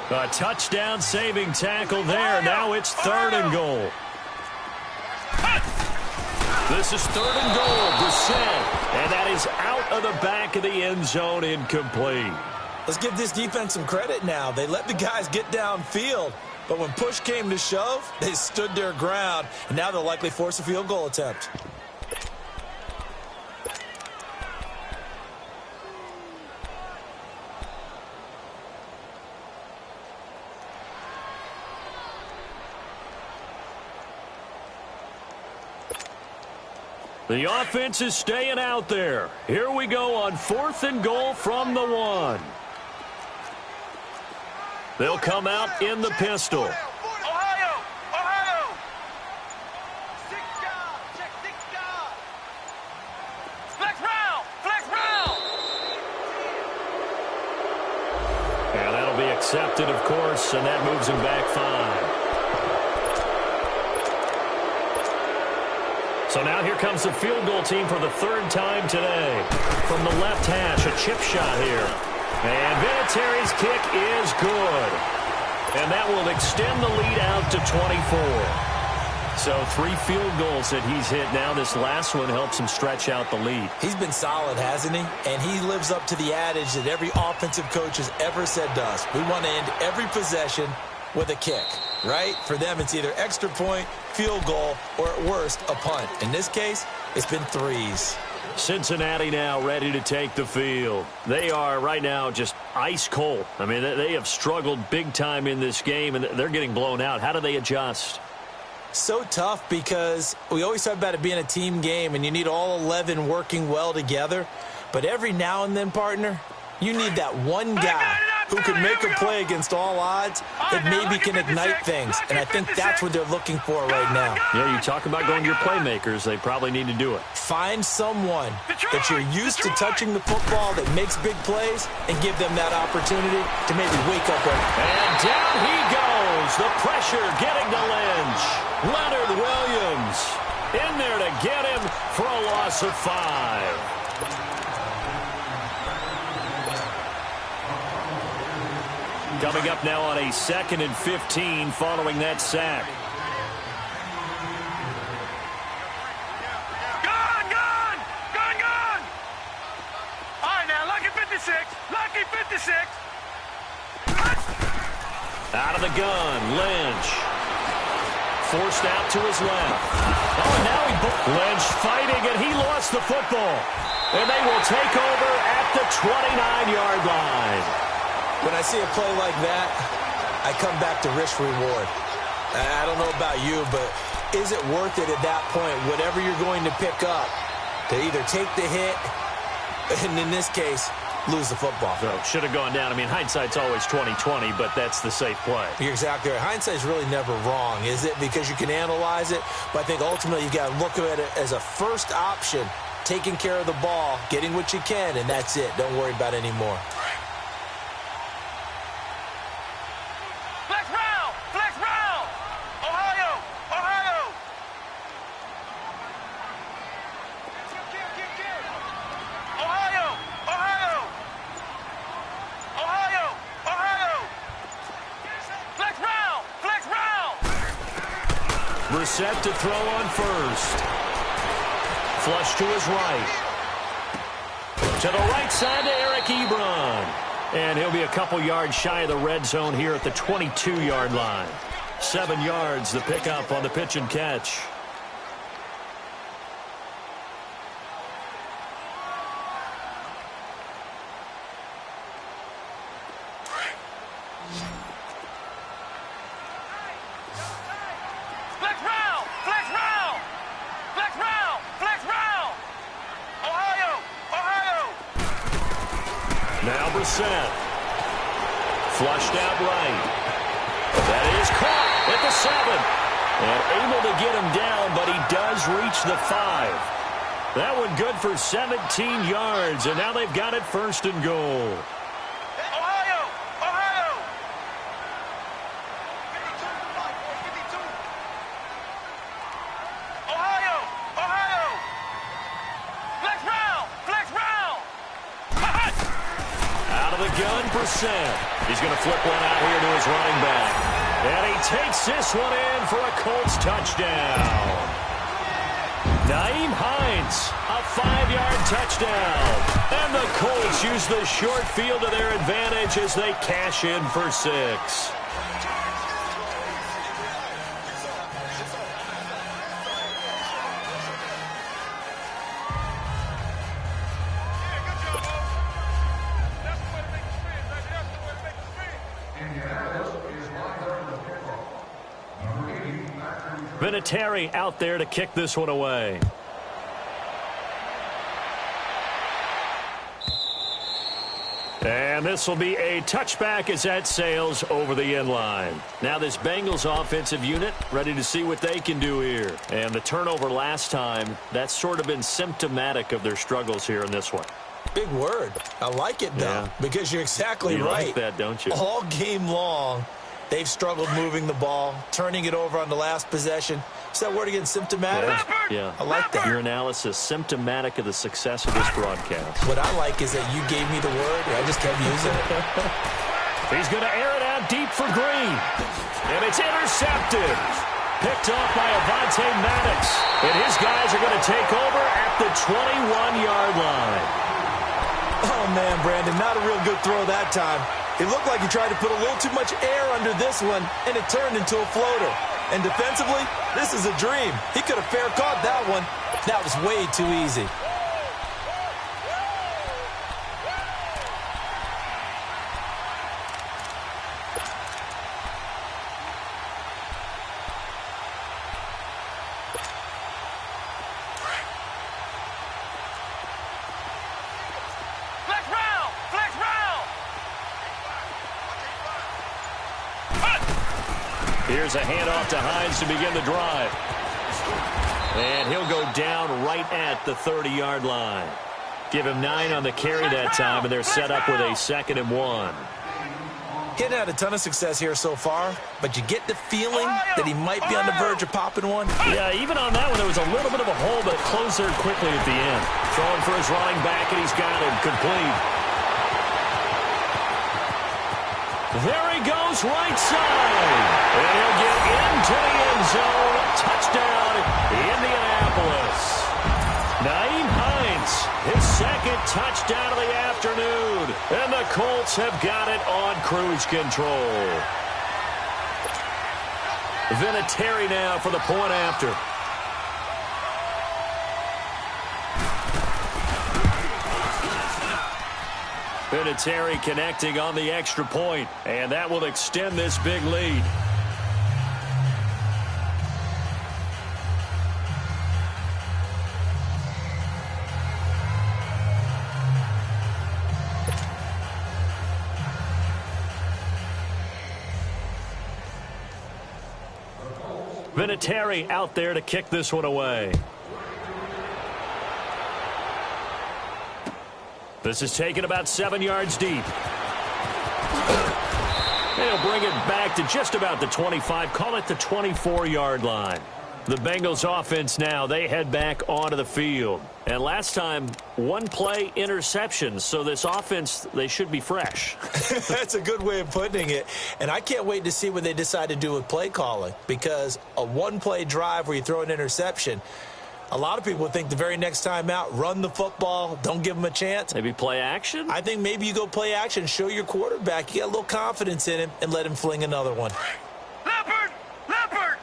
S2: A touchdown saving tackle there. Now it's 3rd and goal. This is 3rd and goal. Brissett. And that is out of the back of the end zone, incomplete.
S3: Let's give this defense some credit now. They let the guys get downfield, but when push came to shove, they stood their ground, and now they'll likely force a field goal attempt.
S2: The offense is staying out there. Here we go on 4th and goal from the 1. They'll come out in the pistol.
S1: Ohio! Ohio! 6 guard! Check 6 guard! Flex round! Flex round!
S2: And that'll be accepted, of course, and that moves him back 5. So now here comes the field goal team for the 3rd time today. From the left hash, a chip shot here. And Vinatieri's kick is good. And that will extend the lead out to 24. So 3 field goals that he's hit now. This last one helps him stretch out the lead.
S3: He's been solid, hasn't he? And he lives up to the adage that every offensive coach has ever said to us. We want to end every possession with a kick, right? For them, it's either extra point, field goal, or at worst, a punt. In this case, it's been 3s.
S2: Cincinnati now ready to take the field. They are right now just ice cold. I mean, they have struggled big time in this game, and they're getting blown out. How do they adjust?
S3: So tough because we always talk about it being a team game, and you need all 11 working well together. But every now and then, partner, you need that one guy who can make a play against all odds that maybe can ignite things. And I think that's what they're looking for right now.
S2: Yeah, you talk about going to your playmakers. They probably need to do it.
S3: Find someone that you're used to touching the football that makes big plays and give them that opportunity to maybe wake up.
S2: And down he goes. The pressure getting to Lynch. Leonard Williams in there to get him for a loss of 5. Coming up now on a 2nd and 15 following that sack.
S1: Gone! All right, now, lucky 56.
S2: Out of the gun, Lynch. Forced out to his left. Oh, and now Lynch fighting, and he lost the football. And they will take over at the 29-yard line.
S3: When I see a play like that, I come back to risk reward. I don't know about you, but is it worth it at that point, whatever you're going to pick up, to either take the hit, and in this case, lose the football?
S2: So should have gone down. I mean, hindsight's always 20/20, but that's the safe play.
S3: You're exactly right. Hindsight's really never wrong, is it? Because you can analyze it, but I think ultimately you got to look at it as a first option, taking care of the ball, getting what you can, and that's it. Don't worry about it anymore.
S2: Set to throw on first. Flush to his right. To the right side to Eric Ebron. And he'll be a couple yards shy of the red zone here at the 22-yard line. 7 yards, the pickup on the pitch and catch. Set. Flushed out right. That is caught at the 7. And able to get him down, but he does reach the 5. That one good for 17 yards, and now they've got it 1st and goal. He's going to flip one out here to his running back. And he takes this one in for a Colts touchdown. Naeem Hines, a 5-yard touchdown. And the Colts use the short field to their advantage as they cash in for 6. Vinatieri out there to kick this one away. And this will be a touchback as that sails over the end line. Now this Bengals offensive unit ready to see what they can do here. And the turnover last time, that's sort of been symptomatic of their struggles here in this one.
S3: Big word. I like it, though, because you're exactly
S2: you
S3: right.
S2: Like that, don't you?
S3: All game long, they've struggled moving the ball, turning it over on the last possession. Is that word again, symptomatic?
S2: Yeah.
S3: I like that.
S2: Your analysis, symptomatic of the success of this broadcast.
S3: What I like is that you gave me the word, and I just kept using it.
S2: He's going to air it out deep for Green. And it's intercepted. Picked off by Avonte Maddox. And his guys are going to take over at the 21-yard line.
S3: Oh, man, Brandon, not a real good throw that time. It looked like he tried to put a little too much air under this one, and it turned into a floater. And defensively, this is a dream. He could have fair caught that one. That was way too easy.
S2: Here's a handoff to Hines to begin the drive. And he'll go down right at the 30-yard line. Give him 9 on the carry that time, and they're set up with a 2nd and 1.
S3: Getting had a ton of success here so far, but you get the feeling that he might be on the verge of popping one.
S2: Yeah, even on that one, there was a little bit of a hole, but it closed there quickly at the end. Throwing for his running back, and he's got him complete. There he goes, right side. And he'll get into the end zone. Touchdown, Indianapolis. Nyheim Hines, his 2nd touchdown of the afternoon. And the Colts have got it on cruise control. Vinatieri now for the point after. Vinatieri connecting on the extra point, and that will extend this big lead. Vinatieri out there to kick this one away. This is taken about 7 yards deep. They'll bring it back to just about the 25, call it the 24-yard line. The Bengals offense now, they head back onto the field. And last time, 1 play interception. So this offense, they should be fresh.
S3: That's a good way of putting it. And I can't wait to see what they decide to do with play calling. Because a 1-play drive where you throw an interception, a lot of people think the very next time out, run the football, don't give them a chance.
S2: Maybe play action?
S3: I think maybe you go play action, show your quarterback, you got a little confidence in him, and let him fling another one.
S1: Leopard! Leopard!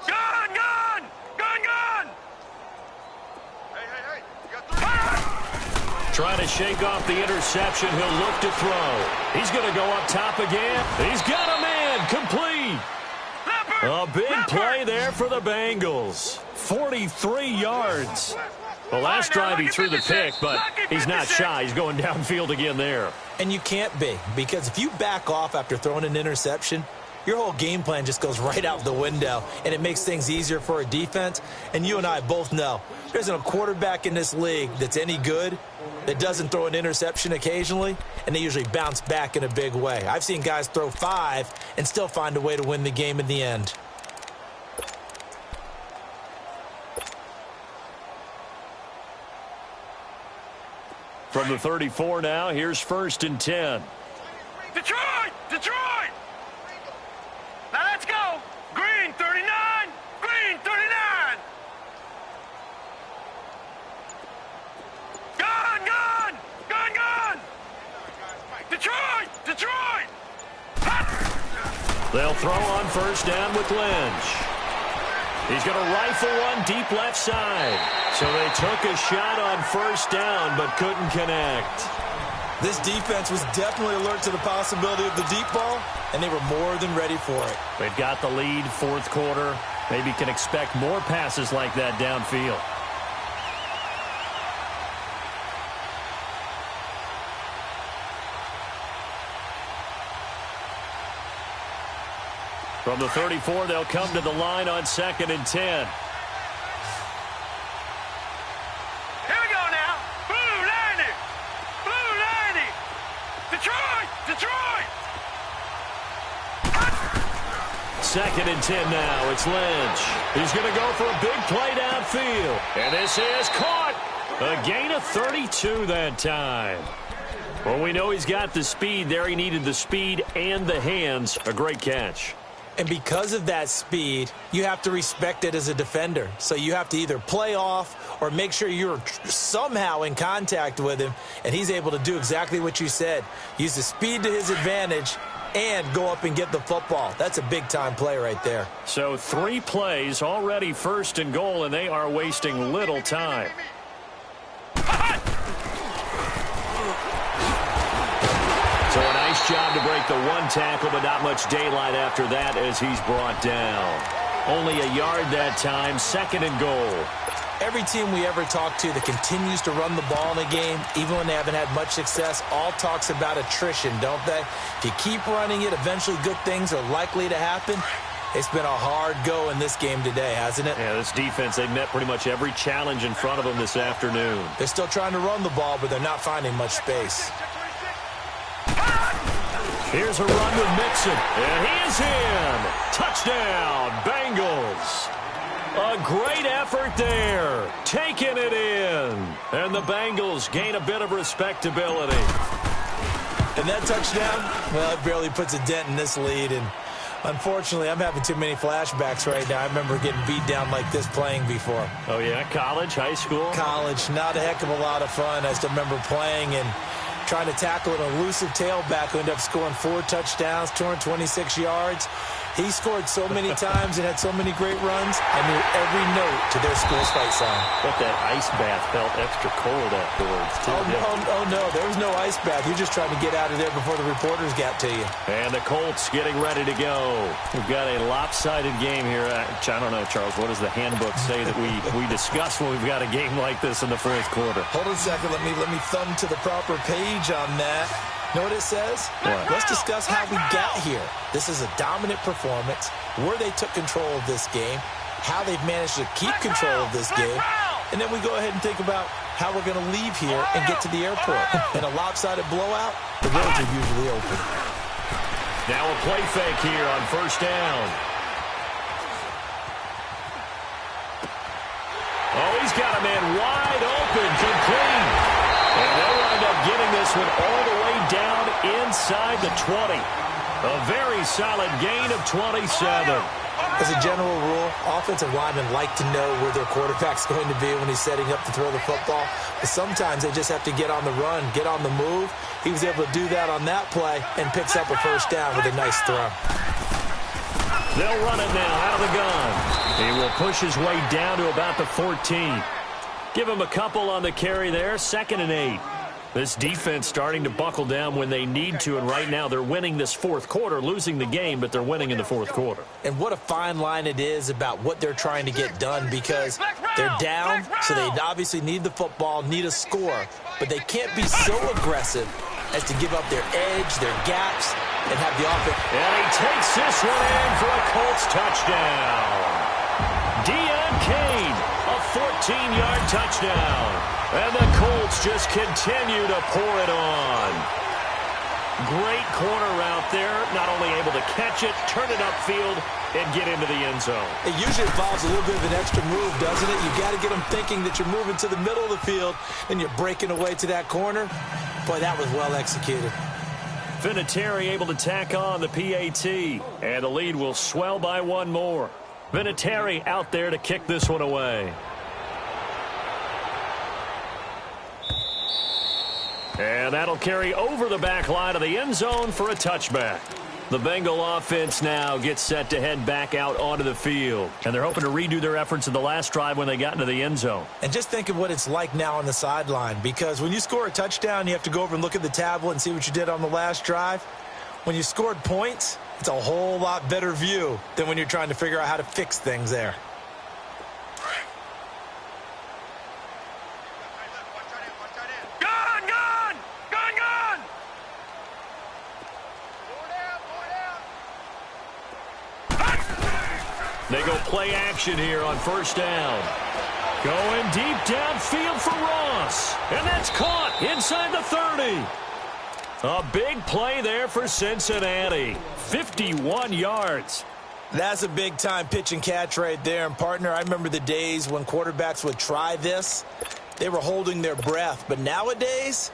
S1: Gun! Gun! Gun! Gun! Hey! You got 3.
S2: Trying to shake off the interception. He'll look to throw. He's going to go up top again. He's got a man. Complete. A big play there for the Bengals. 43 yards. The last drive he threw the pick, but he's not shy. He's going downfield again there.
S3: And you can't be, because if you back off after throwing an interception, your whole game plan just goes right out the window, and it makes things easier for a defense. And you and I both know there isn't a quarterback in this league that's any good that doesn't throw an interception occasionally, and they usually bounce back in a big way. I've seen guys throw 5 and still find a way to win the game in the end.
S2: From the 34 now, here's 1st and 10.
S1: Detroit! Detroit! Now let's go! Green 39! Green 39! Gun! Gun! Gun! Gun! Detroit! Detroit!
S2: They'll throw on 1st down with Lynch. He's going to rifle one deep left side. So they took a shot on 1st down but couldn't connect.
S3: This defense was definitely alert to the possibility of the deep ball, and they were more than ready for it.
S2: They've got the lead, 4th quarter. Maybe can expect more passes like that downfield. From the 34, they'll come to the line on 2nd and 10.
S1: Here we go now. Blue 90! Blue 90! Detroit! Detroit!
S2: 2nd and 10 now. It's Lynch. He's going to go for a big play downfield. And this is caught. A gain of 32 that time. Well, we know he's got the speed there. He needed the speed and the hands. A great catch.
S3: And because of that speed, you have to respect it as a defender. So you have to either play off or make sure you're somehow in contact with him, and he's able to do exactly what you said. Use the speed to his advantage and go up and get the football. That's a big-time play right there.
S2: So 3 plays, already 1st and goal, and they are wasting little time. So a nice job to break the 1 tackle, but not much daylight after that as he's brought down. Only a yard that time, 2nd and goal.
S3: Every team we ever talk to that continues to run the ball in a game, even when they haven't had much success, all talks about attrition, don't they? If you keep running it, eventually good things are likely to happen. It's been a hard go in this game today, hasn't it?
S2: Yeah, this defense, they've met pretty much every challenge in front of them this afternoon.
S3: They're still trying to run the ball, but they're not finding much space.
S2: Here's a run with Mixon, and he is in. Touchdown, Bengals. A great effort there, taking it in. And the Bengals gain a bit of respectability.
S3: And that touchdown, well, it barely puts a dent in this lead. And unfortunately, I'm having too many flashbacks right now. I remember getting beat down like this playing before.
S2: Oh, yeah? College, high school?
S3: College, not a heck of a lot of fun. I still remember playing and trying to tackle an elusive tailback who ended up scoring 4 touchdowns, 226 yards. He scored so many times and had so many great runs, I knew every note to their school's fight song.
S2: But that ice bath felt extra cold afterwards, too.
S3: Oh, no, there was no ice bath. You're just trying to get out of there before the reporters got to you.
S2: And the Colts getting ready to go. We've got a lopsided game here. I don't know, Charles, what does the handbook say that we discuss when we've got a game like this in the fourth quarter?
S3: Hold on a second. Let me thumb to the proper page on that. Know what it says?
S2: What?
S3: Let's discuss how we got here. This is a dominant performance, where they took control of this game, how they've managed to keep control of this game, and then we go ahead and think about how we're going to leave here and get to the airport. In a lopsided blowout, the roads are usually open.
S2: Now a play fake here on first down. Oh, he's got a man wide open, complete. And they'll wind up getting this one all the way down inside the 20. A very solid gain of 27.
S3: As a general rule, offensive linemen like to know where their quarterback's going to be when he's setting up to throw the football. But sometimes they just have to get on the run, get on the move. He was able to do that on that play and picks up a first down with a nice throw.
S2: They'll run it now out of the gun. He will push his way down to about the 14. Give him a couple on the carry there, 2nd and 8. This defense starting to buckle down when they need to, and right now they're winning this fourth quarter, losing the game, but they're winning in the fourth quarter.
S3: And what a fine line it is about what they're trying to get done, because they're down, so they obviously need the football, need a score, but they can't be so aggressive as to give up their edge, their gaps, and have the offense.
S2: And he takes this one in for a Colts touchdown. Deion Kane, a 14-yard touchdown. And the Colts just continue to pour it on. Great corner route there. Not only able to catch it, turn it upfield, and get into the end zone.
S3: It usually involves a little bit of an extra move, doesn't it? You've got to get them thinking that you're moving to the middle of the field and you're breaking away to that corner. Boy, that was well executed.
S2: Vinatieri able to tack on the PAT, and the lead will swell by one more. Vinatieri out there to kick this one away. And that'll carry over the back line of the end zone for a touchback. The Bengal offense now gets set to head back out onto the field. And they're hoping to redo their efforts in the last drive when they got into the end zone.
S3: And just think of what it's like now on the sideline, because when you score a touchdown, you have to go over and look at the tablet and see what you did on the last drive. When you scored points, it's a whole lot better view than when you're trying to figure out how to fix things there.
S2: They go play action here on first down. Going deep downfield for Ross. And that's caught inside the 30. A big play there for Cincinnati. 51 yards.
S3: That's a big-time pitch and catch right there. And, partner, I remember the days when quarterbacks would try this. They were holding their breath. But nowadays,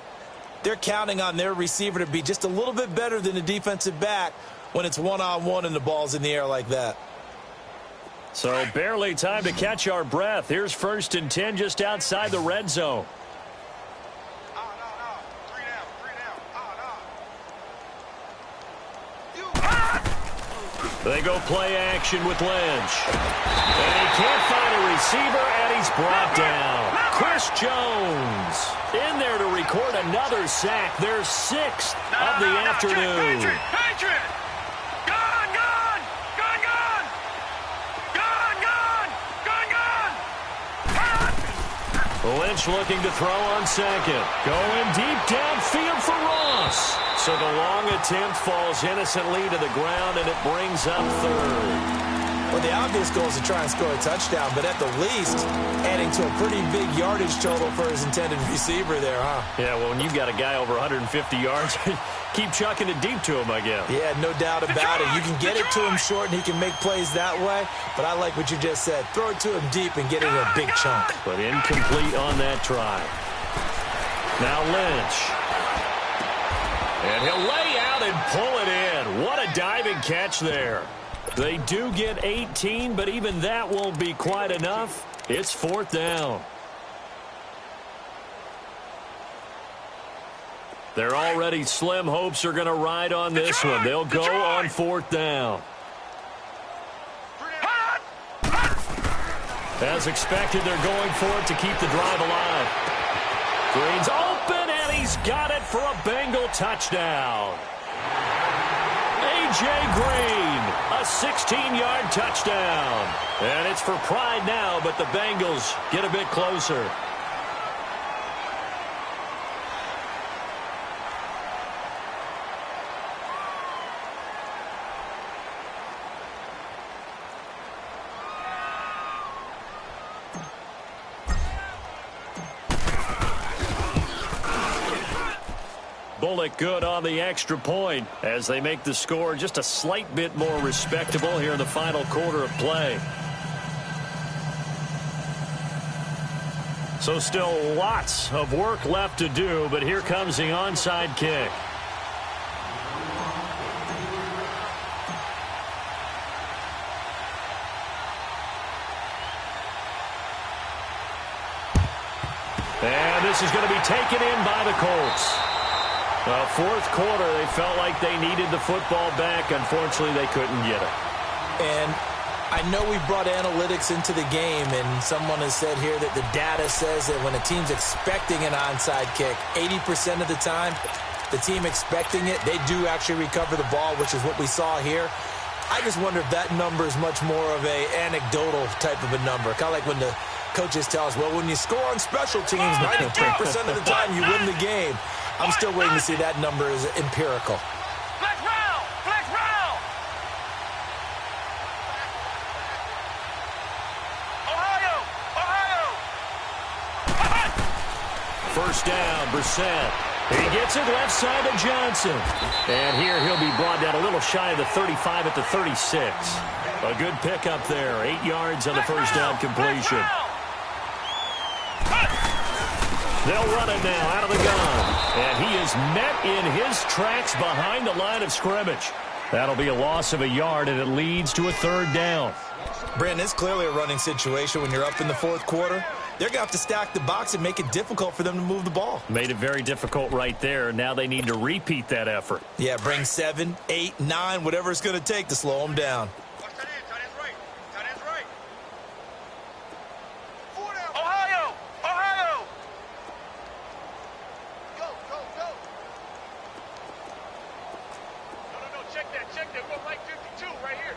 S3: they're counting on their receiver to be just a little bit better than the defensive back when it's one-on-one and the ball's in the air like that.
S2: So barely time to catch our breath. Here's 1st and 10 just outside the red zone. They go play action with Lynch. And he can't find a receiver, and he's brought down. Chris Jones in there to record another sack. Their 6th of the afternoon.
S1: Patriot! Gone! Gone! Gone! Gone! Gone! Gone! Gone! Gone!
S2: Lynch looking to throw on second. Going deep downfield for Ross. So the long attempt falls innocently to the ground, and it brings up third.
S3: Well, the obvious goal is to try and score a touchdown, but at the least, adding to a pretty big yardage total for his intended receiver there, huh?
S2: Yeah, well, when you've got a guy over 150 yards, keep chucking it deep to him, I guess.
S3: Yeah, no doubt about it. You can get it to him short, and he can make plays that way, but I like what you just said. Throw it to him deep and get it in a big chunk.
S2: But incomplete on that try. Now Lynch. And he'll lay out and pull it in. What a diving catch there. They do get 18, but even that won't be quite enough. It's fourth down. Their already slim hopes are going to ride on this one. They'll go on fourth down. As expected, they're going for it to keep the drive alive. Green's open, and he's got it for a Bengal touchdown. A.J. Green, a 16-yard touchdown. And it's for pride now, but the Bengals get a bit closer. Bullock good on the extra point as they make the score just a slight bit more respectable here in the final quarter of play. So still lots of work left to do, but here comes the onside kick. And this is going to be taken in by the Colts. Fourth quarter, they felt like they needed the football back. Unfortunately, they couldn't get it.
S3: And I know we brought analytics into the game, and someone has said here that the data says that when a team's expecting an onside kick, 80% of the time, the team expecting it, they do actually recover the ball, which is what we saw here. I just wonder if that number is much more of a anecdotal type of a number. Kind of like when the coaches tell us, well, when you score on special teams, 93% of the time you win the game. I'm still waiting to see that number is empirical.
S1: Flex round! Flex round! Ohio! Ohio!
S2: First down, Brissett. He gets it left side to Johnson. And here he'll be brought down a little shy of the 35 at the 36. A good pickup there. 8 yards on the first down completion. They'll run it now out of the gun. And he is met in his tracks behind the line of scrimmage. That'll be a loss of a yard, and it leads to a third down.
S3: Brandon, it's clearly a running situation when you're up in the fourth quarter. They're going to have to stack the box and make it difficult for them to move the ball.
S2: Made it very difficult right there. Now they need to repeat that effort.
S3: Yeah, bring 7, 8, 9, whatever it's going to take to slow them down.
S1: Ohio! Ohio! Go, go, go! No, check that. We're like 52 right here.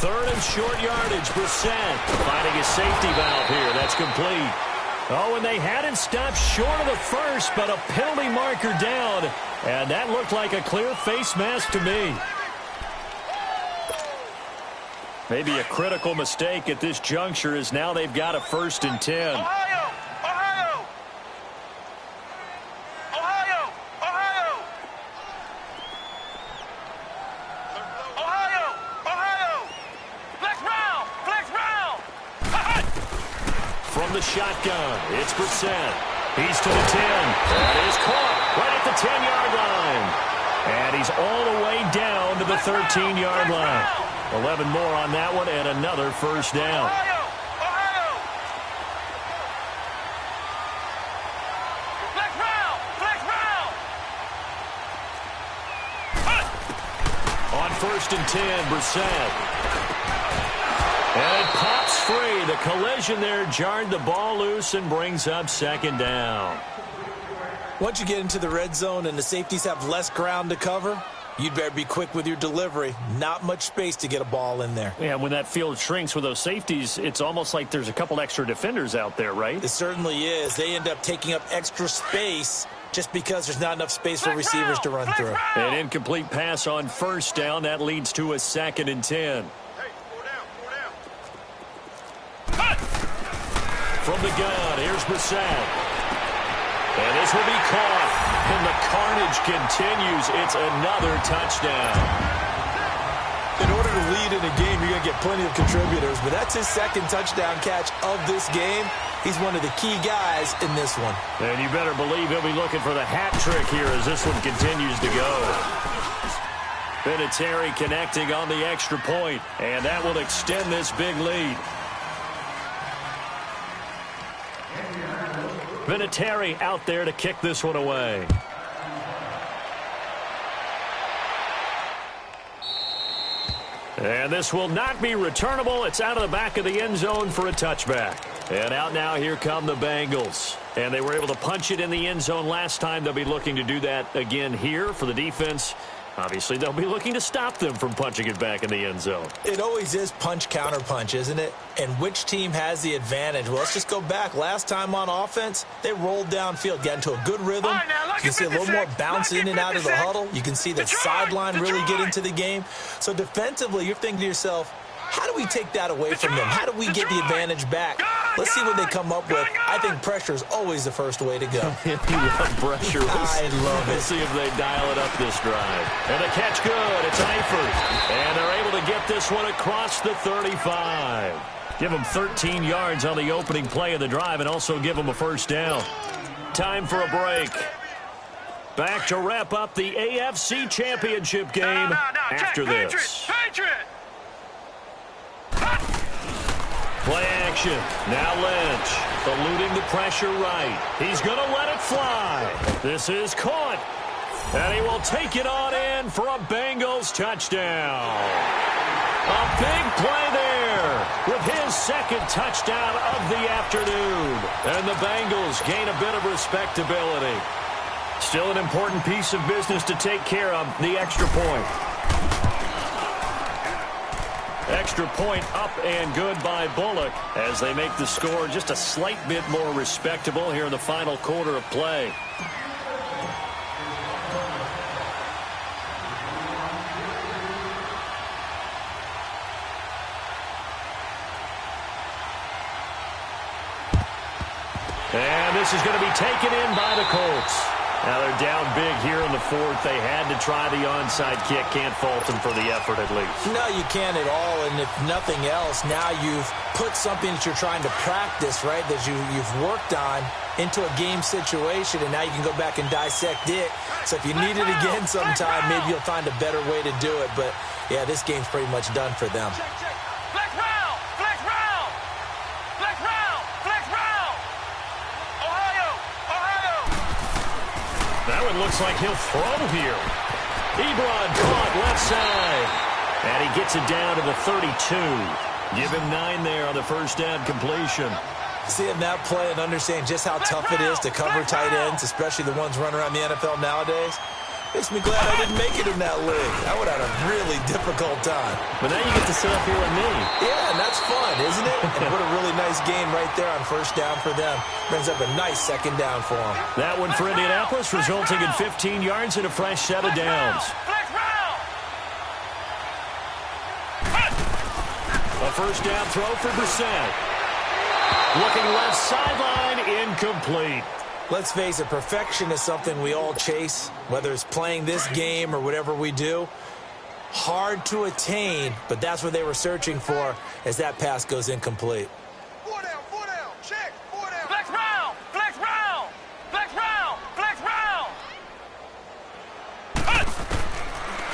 S2: Third and short yardage. Brissett finding a safety valve here. That's complete. Oh, and they had it stopped short of the first, but a penalty marker down. And that looked like a clear face mask to me. Maybe a critical mistake at this juncture is now they've got a 1st and 10.
S1: Ohio! Ohio! Ohio! Ohio! Ohio! Ohio! Flex round! Flex round!
S2: From the shotgun, it's Brissett. He's to the 10. That is caught right at the 10-yard line. And he's all the way down to the 13-yard line. 11 more on that one, and another first down.
S1: Ohio! Ohio! Flex round! Flex round!
S2: On 1st and 10, Brissett. And it pops free. The collision there jarred the ball loose and brings up 2nd down.
S3: Once you get into the red zone and the safeties have less ground to cover, You'd better be quick with your delivery. Not much space to get a ball in there.
S2: Yeah, when that field shrinks with those safeties, it's almost like there's a couple extra defenders out there, right?
S3: It certainly is. They end up taking up extra space just because there's not enough space for receivers to run through.
S2: An incomplete pass on first down. That leads to a 2nd and 10. From the gun, here's Brissett. And this will be caught. And the carnage continues. It's another touchdown.
S3: In order to lead in a game, you're going to get plenty of contributors, but that's his 2nd touchdown catch of this game. He's one of the key guys in this one.
S2: And you better believe he'll be looking for the hat trick here as this one continues to go. Vinatieri connecting on the extra point, and that will extend this big lead. Vinatieri out there to kick this one away. And this will not be returnable. It's out of the back of the end zone for a touchback. And out now, here come the Bengals. And they were able to punch it in the end zone last time. They'll be looking to do that again here for the defense. Obviously, they'll be looking to stop them from punching it back in the end zone.
S3: It always is punch, counter punch, isn't it? And which team has the advantage? Well, let's just go back. Last time on offense, they rolled downfield, got into a good rhythm.
S1: Right, now,
S3: you can see a little more bounce in and out of the huddle. You can see the sideline really get into the game. So defensively, you're thinking to yourself, how do we take that away from them? How do we get the advantage back? Let's see what they come up with. I think pressure is always the first way to go.
S2: You love pressure.
S3: I love it.
S2: We'll see if they dial it up this drive. And the catch good. It's Eifert. And they're able to get this one across the 35. Give them 13 yards on the opening play of the drive and also give them a first down. Time for a break. Back to wrap up the AFC Championship game after this. Play action. Now Lynch. Eluding the pressure right. He's going to let it fly. This is caught. And he will take it on in for a Bengals touchdown. A big play there with his 2nd touchdown of the afternoon. And the Bengals gain a bit of respectability. Still an important piece of business to take care of, the extra point. Extra point up and good by Bullock as they make the score just a slight bit more respectable here in the final quarter of play. And this is going to be taken in by the Colts. Now they're down big here in the 4th. They had to try the onside kick. Can't fault them for the effort at least.
S3: No, you can't at all. And if nothing else, now you've put something that you're trying to practice, right, that you've worked on into a game situation, and now you can go back and dissect it. So if you need it again sometime, maybe you'll find a better way to do it. But, yeah, this game's pretty much done for them.
S2: That one looks like he'll throw here. Ebron caught left side. And he gets it down to the 32. Give him 9 there on the first down completion.
S3: Seeing that play and understanding just how tough it is to cover tight ends, especially the ones running around the NFL nowadays, makes me glad I didn't make it in that league. I would have had a really difficult time.
S2: But now you get to sit up here with me.
S3: Yeah, and that's fun, isn't it? And what a really nice game right there on first down for them. Brings up a nice 2nd down for them.
S2: That one for Indianapolis, resulting in 15 yards and a fresh set of downs. A first down throw for Brissett. Looking left sideline, incomplete.
S3: Let's face it, perfection is something we all chase, whether it's playing this game or whatever we do. Hard to attain, but that's what they were searching for as that pass goes incomplete.
S1: 4 down, check, 4 down.
S4: Flex round.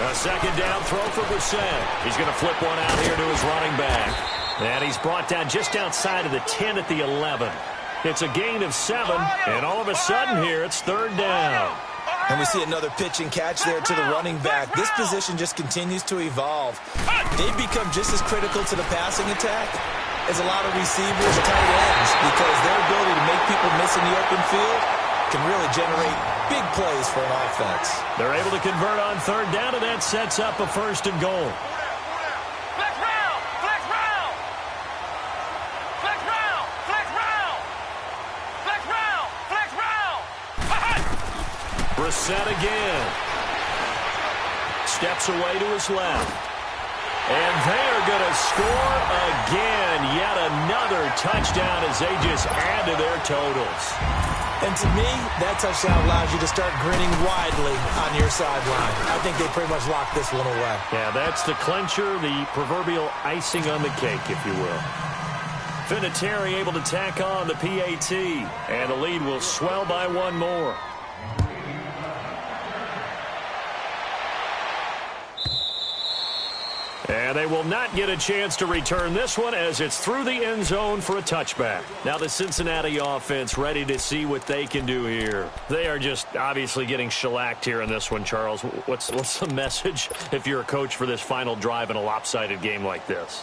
S2: A second down throw for Brissett. He's going to flip one out here to his running back. And he's brought down just outside of the 10 at the 11. It's a gain of 7, and all of a sudden here, it's 3rd down.
S3: And we see another pitch and catch there to the running back. This position just continues to evolve. They've become just as critical to the passing attack as a lot of receivers, tight ends, because their ability to make people miss in the open field can really generate Big plays for an offense.
S2: They're able to convert on third down, and that sets up a first and goal.
S1: Flex round! Flex round! Flex round! Flex round! Flex round! Flex round!
S2: Brissett again. Steps away to his left. And they are going to score again. Yet another touchdown as they just add to their totals.
S3: And to me, that touchdown allows you to start grinning widely on your sideline. I think they pretty much locked this one away.
S2: Yeah, that's the clincher, the proverbial icing on the cake, if you will. Vinatieri able to tack on the PAT, and the lead will swell by one more. And they will not get a chance to return this one as it's through the end zone for a touchback. Now the Cincinnati offense ready to see what they can do here. They are just obviously getting shellacked here in this one, Charles. What's the message if you're a coach for this final drive in a lopsided game like this?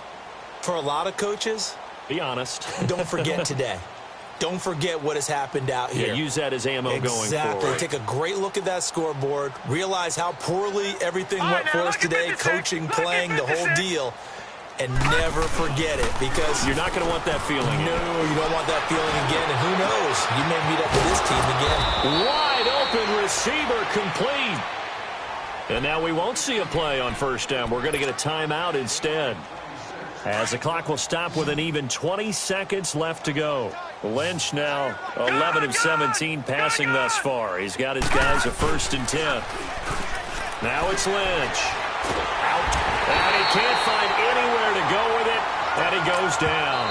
S3: For a lot of coaches,
S2: be honest.
S3: Don't forget today. Don't forget what has happened out here.
S2: Yeah, use that as ammo going forward.
S3: Exactly. Take a great look at that scoreboard. Realize how poorly everything went for us today. Coaching, playing, the whole deal. And never forget it because
S2: you're not going to want that feeling again.
S3: No, you don't want that feeling again. And who knows? You may meet up with this team again.
S2: Wide open receiver complete. And now we won't see a play on first down. We're going to get a timeout instead. As the clock will stop with an even 20 seconds left to go. Lynch now 11 of 17 passing thus far. He's got his guys a 1st and 10. Now it's Lynch. Out. And he can't find anywhere to go with it. And he goes down.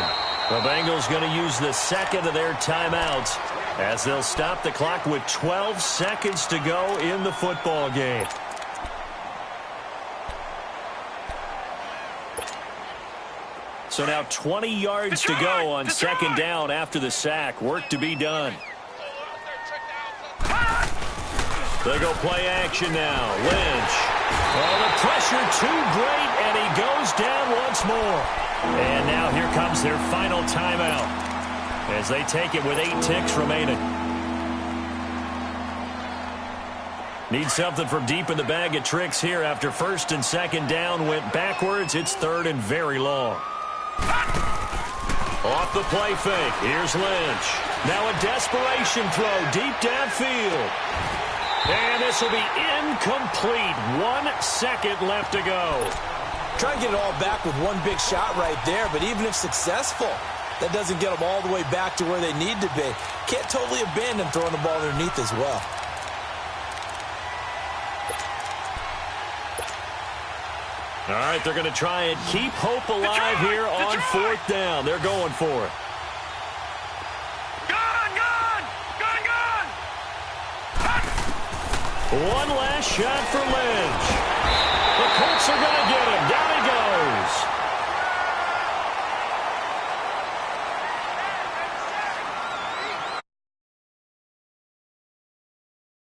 S2: The Bengals going to use the second of their timeouts as they'll stop the clock with 12 seconds to go in the football game. So now 20 yards to go on second down after the sack. Work to be done. They go play action now. Lynch. Oh, the pressure too great, and he goes down once more. And now here comes their final timeout as they take it with 8 ticks remaining. Need something from deep in the bag of tricks here after 1st and 2nd down went backwards. It's 3rd and very long. Off the play fake. Here's Lynch. Now a desperation throw deep downfield. And this will be incomplete. 1 second left to go.
S3: Try to get it all back with one big shot right there, but even if successful, that doesn't get them all the way back to where they need to be. Can't totally abandon throwing the ball underneath as well.
S2: All right, they're going to try and keep hope alive here on 4th down. They're going for it. One last shot for Lynch. The Colts are going to get him.